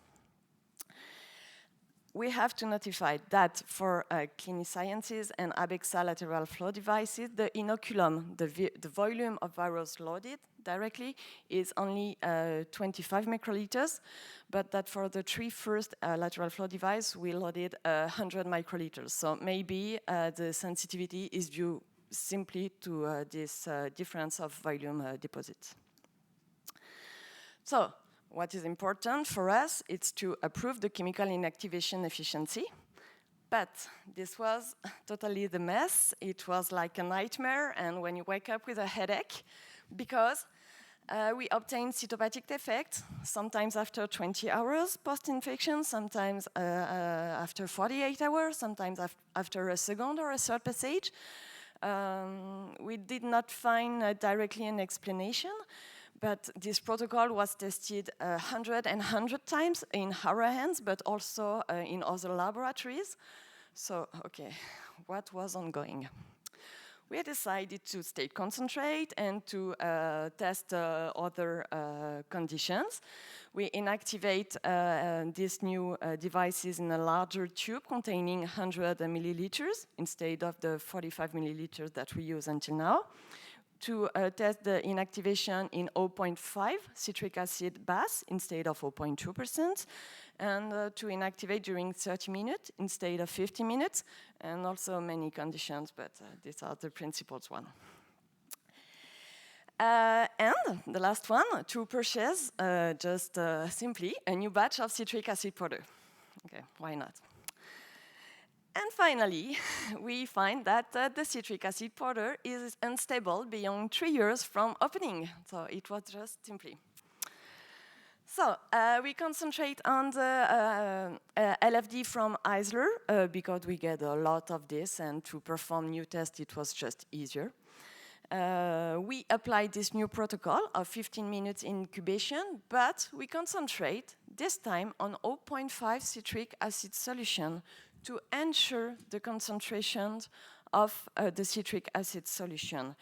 [SPEAKER 13] we have to notify that for Clinic Sciences and ABEXA lateral flow devices, the inoculum, the volume of virus loaded directly is only 25 microliters, but that for the 3 first lateral flow device, we loaded 100 microliters. So maybe the sensitivity is due simply to this difference of volume deposits. So, what is important for us is to approve the chemical inactivation efficiency. But this was totally the mess. It was like a nightmare, and when you wake up with a headache, because we obtain cytopathic defect, sometimes after 20 hours post-infection, sometimes after 48 hours, sometimes after a second or a third passage. We did not find directly an explanation. But this protocol was tested 100 times in our hands, but also in other laboratories. So, okay, what was ongoing? We decided to state concentrate and to test other conditions. We inactivate these new devices in a larger tube containing 100 milliliters instead of the 45 milliliters that we use until now, to test the inactivation in 0.5 citric acid bath instead of 0.2%, and to inactivate during 30 minutes instead of 50 minutes, and also many conditions, but these are the principles one. And the last one, to purchase just simply a new batch of citric acid powder. Okay, why not? And finally, we find that the citric acid powder is unstable beyond 3 years from opening. So it was just simply. So we concentrate on the LFD from Eisler because we get a lot of this, and to perform new tests, it was just easier. We apply this new protocol of 15 minutes incubation, but we concentrate this time on 0.5 citric acid solution to ensure the concentration of the citric acid solution.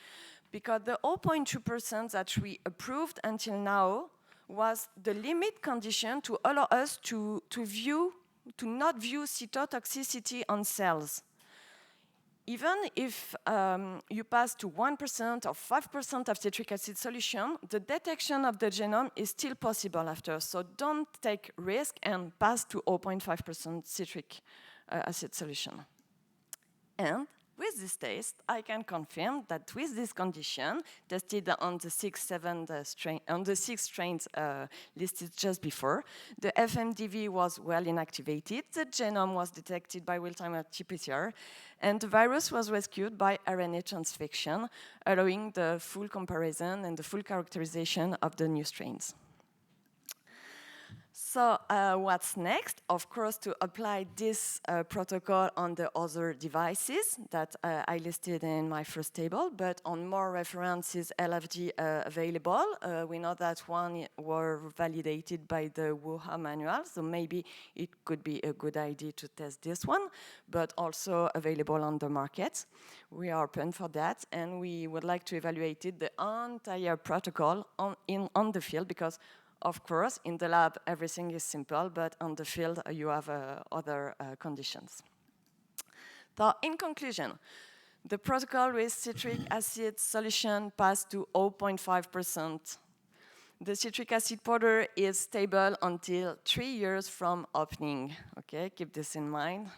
[SPEAKER 13] Because the 0.2% that we approved until now was the limit condition to allow us to not view cytotoxicity on cells. Even if you pass to 1% or 5% of citric acid solution, the detection of the genome is still possible after. So don't take risk and pass to 0.5% citric acid solution. And with this test, I can confirm that with this condition, tested on the 6 strains listed just before, the FMDV was well inactivated, the genome was detected by real-time RT-PCR, and the virus was rescued by RNA transfection, allowing the full comparison and the full characterization of the new strains. So what's next? Of course, to apply this protocol on the other devices that I listed in my first table, but on more references LFD available. We know that one were validated by the WUHA manual, so maybe it could be a good idea to test this one, but also available on the market. We are open for that, and we would like to evaluate the entire protocol on the field, because of course, in the lab, everything is simple, but on the field, you have other conditions. So, in conclusion, the protocol with citric acid solution passed to 0.5%. The citric acid powder is stable until 3 years from opening. Okay, keep this in mind.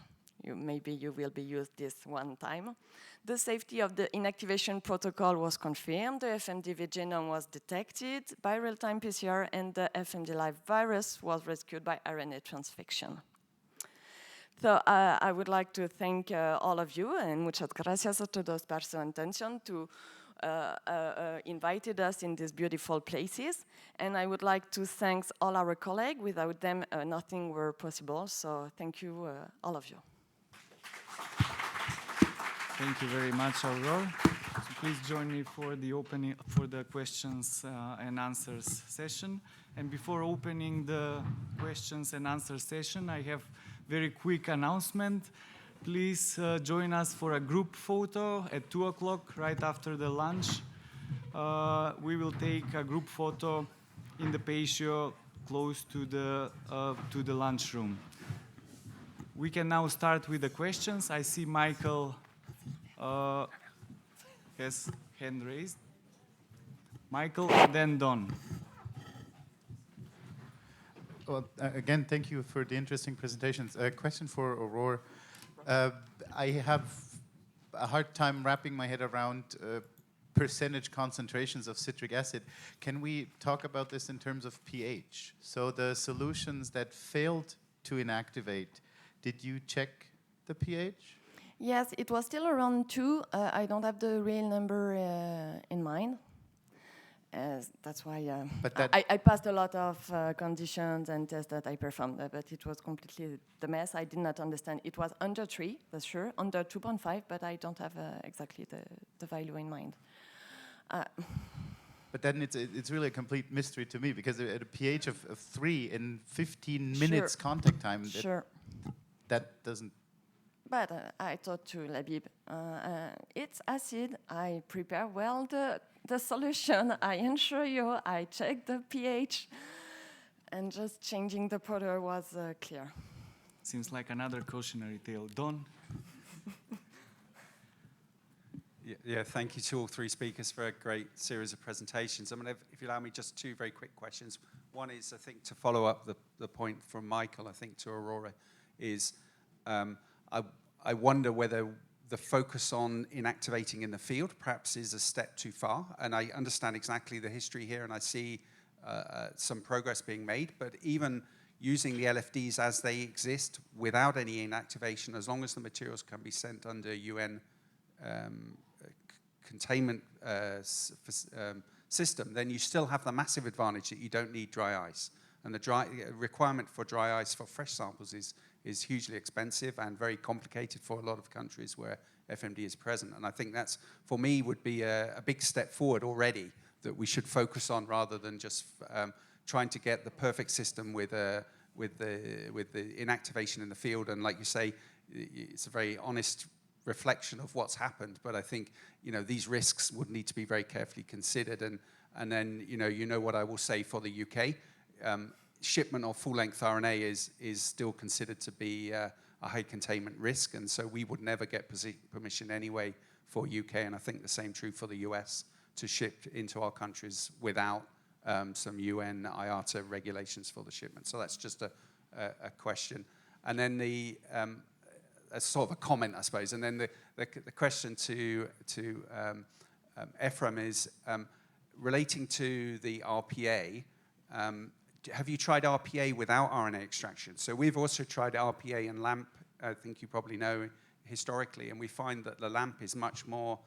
[SPEAKER 13] Maybe you will be used this one time. The safety of the inactivation protocol was confirmed. The FMDV genome was detected by real-time PCR, and the FMD virus was rescued by RNA transfection. So I would like to thank all of you, and muchas gracias a todos por su atención to invited us in these beautiful places. And I would like to thank all our colleagues. Without them, nothing were possible. So thank you, all of you.
[SPEAKER 1] Thank you very much, Aurore. So please join me for the opening, for the questions and answers session. And before opening the questions and answers session, I have very quick announcement. Please join us for a group photo at 2 o'clock, right after the lunch. We will take a group photo in the patio close to the lunchroom. we can now start with the questions. I see Michael has hand raised. Michael, and then Don.
[SPEAKER 6] Well, again, thank you for the interesting presentations. A question for Aurore. I have a hard time wrapping my head around percentage concentrations of citric acid. Can we talk about this in terms of pH? So the solutions that failed to inactivate, did you check the pH?
[SPEAKER 13] Yes, it was still around 2. I don't have the real number in mind. That's why I passed a lot of conditions and tests that I performed, but it was completely the mess. I did not understand. It was under 3, that's sure, under 2.5, but I don't have exactly the value in mind.
[SPEAKER 6] But then it's really a complete mystery to me, because at a pH of 3 in 15 minutes contact time, that doesn't...
[SPEAKER 13] But I thought to Labib, it's acid. I prepare well the solution. I ensure you. I check the pH. And just changing the powder was clear.
[SPEAKER 1] Seems like another cautionary tale. Don?
[SPEAKER 8] Yeah, thank you to all three speakers for a great series of presentations. I'm going to, if you allow me, just 2 very quick questions. One is, I think, to follow up the point from Michael, I think, to Aurore, is... I wonder whether the focus on inactivating in the field perhaps is a step too far. And I understand exactly the history here, and I see some progress being made. But even using the LFDs as they exist without any inactivation, as long as the materials can be sent under UN containment system, then you still have the massive advantage that you don't need dry ice. And the requirement for dry ice for fresh samples is hugely expensive and very complicated for a lot of countries where FMD is present. And I think that's, for me, would be a big step forward already that we should focus on, rather than just trying to get the perfect system with the inactivation in the field. And like you say, it's a very honest reflection of what's happened. But I think, these risks would need to be very carefully considered. And then, you know what I will say for the UK. Shipment of full-length RNA is still considered to be a high containment risk, and so we would never get permission anyway for UK, and I think the same true for the US, to ship into our countries without some UN IATA regulations for the shipment. So that's just a question. And then a sort of a comment, I suppose. And then the question to Efrem is relating to the RPA. Have you tried RPA without RNA extraction? So we've also tried RPA and LAMP, I think you probably know, historically, and we find that the LAMP is much more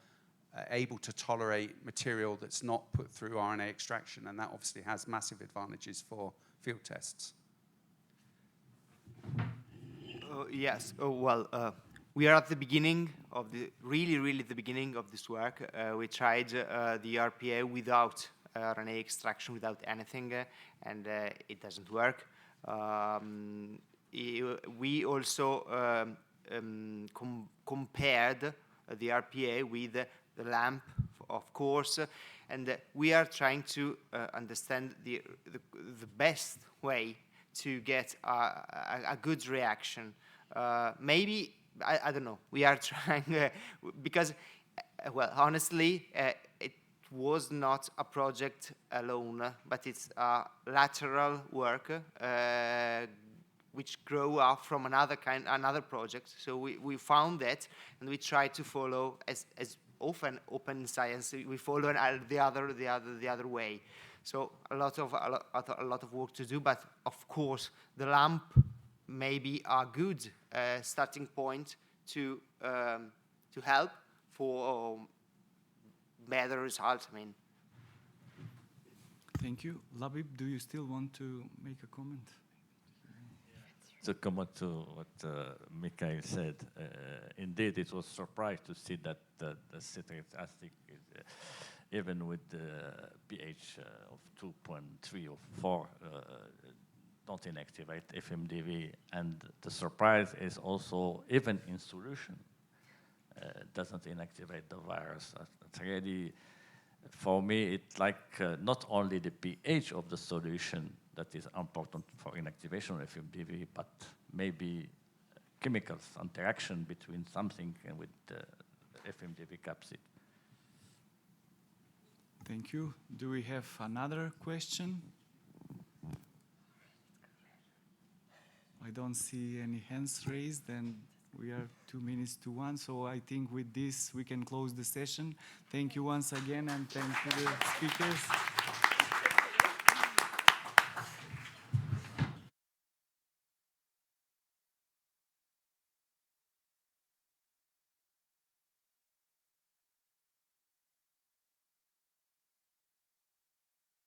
[SPEAKER 8] able to tolerate material that's not put through RNA extraction, and that obviously has massive advantages for field tests.
[SPEAKER 12] Yes. We are at the beginning of really the beginning of this work. We tried the RPA without RNA extraction, without anything, and it doesn't work. We also compared the RPA with the LAMP, of course, and we are trying to understand the best way to get a good reaction. Maybe, I don't know, we are trying, because, honestly, it was not a project alone, but it's a lateral work which grew up from another project. So we found that, and we try to follow as often open science. We follow the other way. So a lot of work to do, but of course the LAMP may be a good starting point to help for better results. I mean.
[SPEAKER 1] Thank you. Labib, do you still want to make a comment?
[SPEAKER 7] To comment to what Mikhail said, indeed it was surprised to see that the citric acid, even with the pH of 2.3 or 4, don't inactivate FMDV. And the surprise is also, even in solution, doesn't inactivate the virus. It's really, for me, it's like not only the pH of the solution that is important for inactivation of FMDV, but maybe chemicals interaction between something and with the FMDV capsid.
[SPEAKER 1] Thank you. Do we have another question? I don't see any hands raised, and we are 2 minutes to 1, so I think with this we can close the session. Thank you once again, and thank you, the speakers.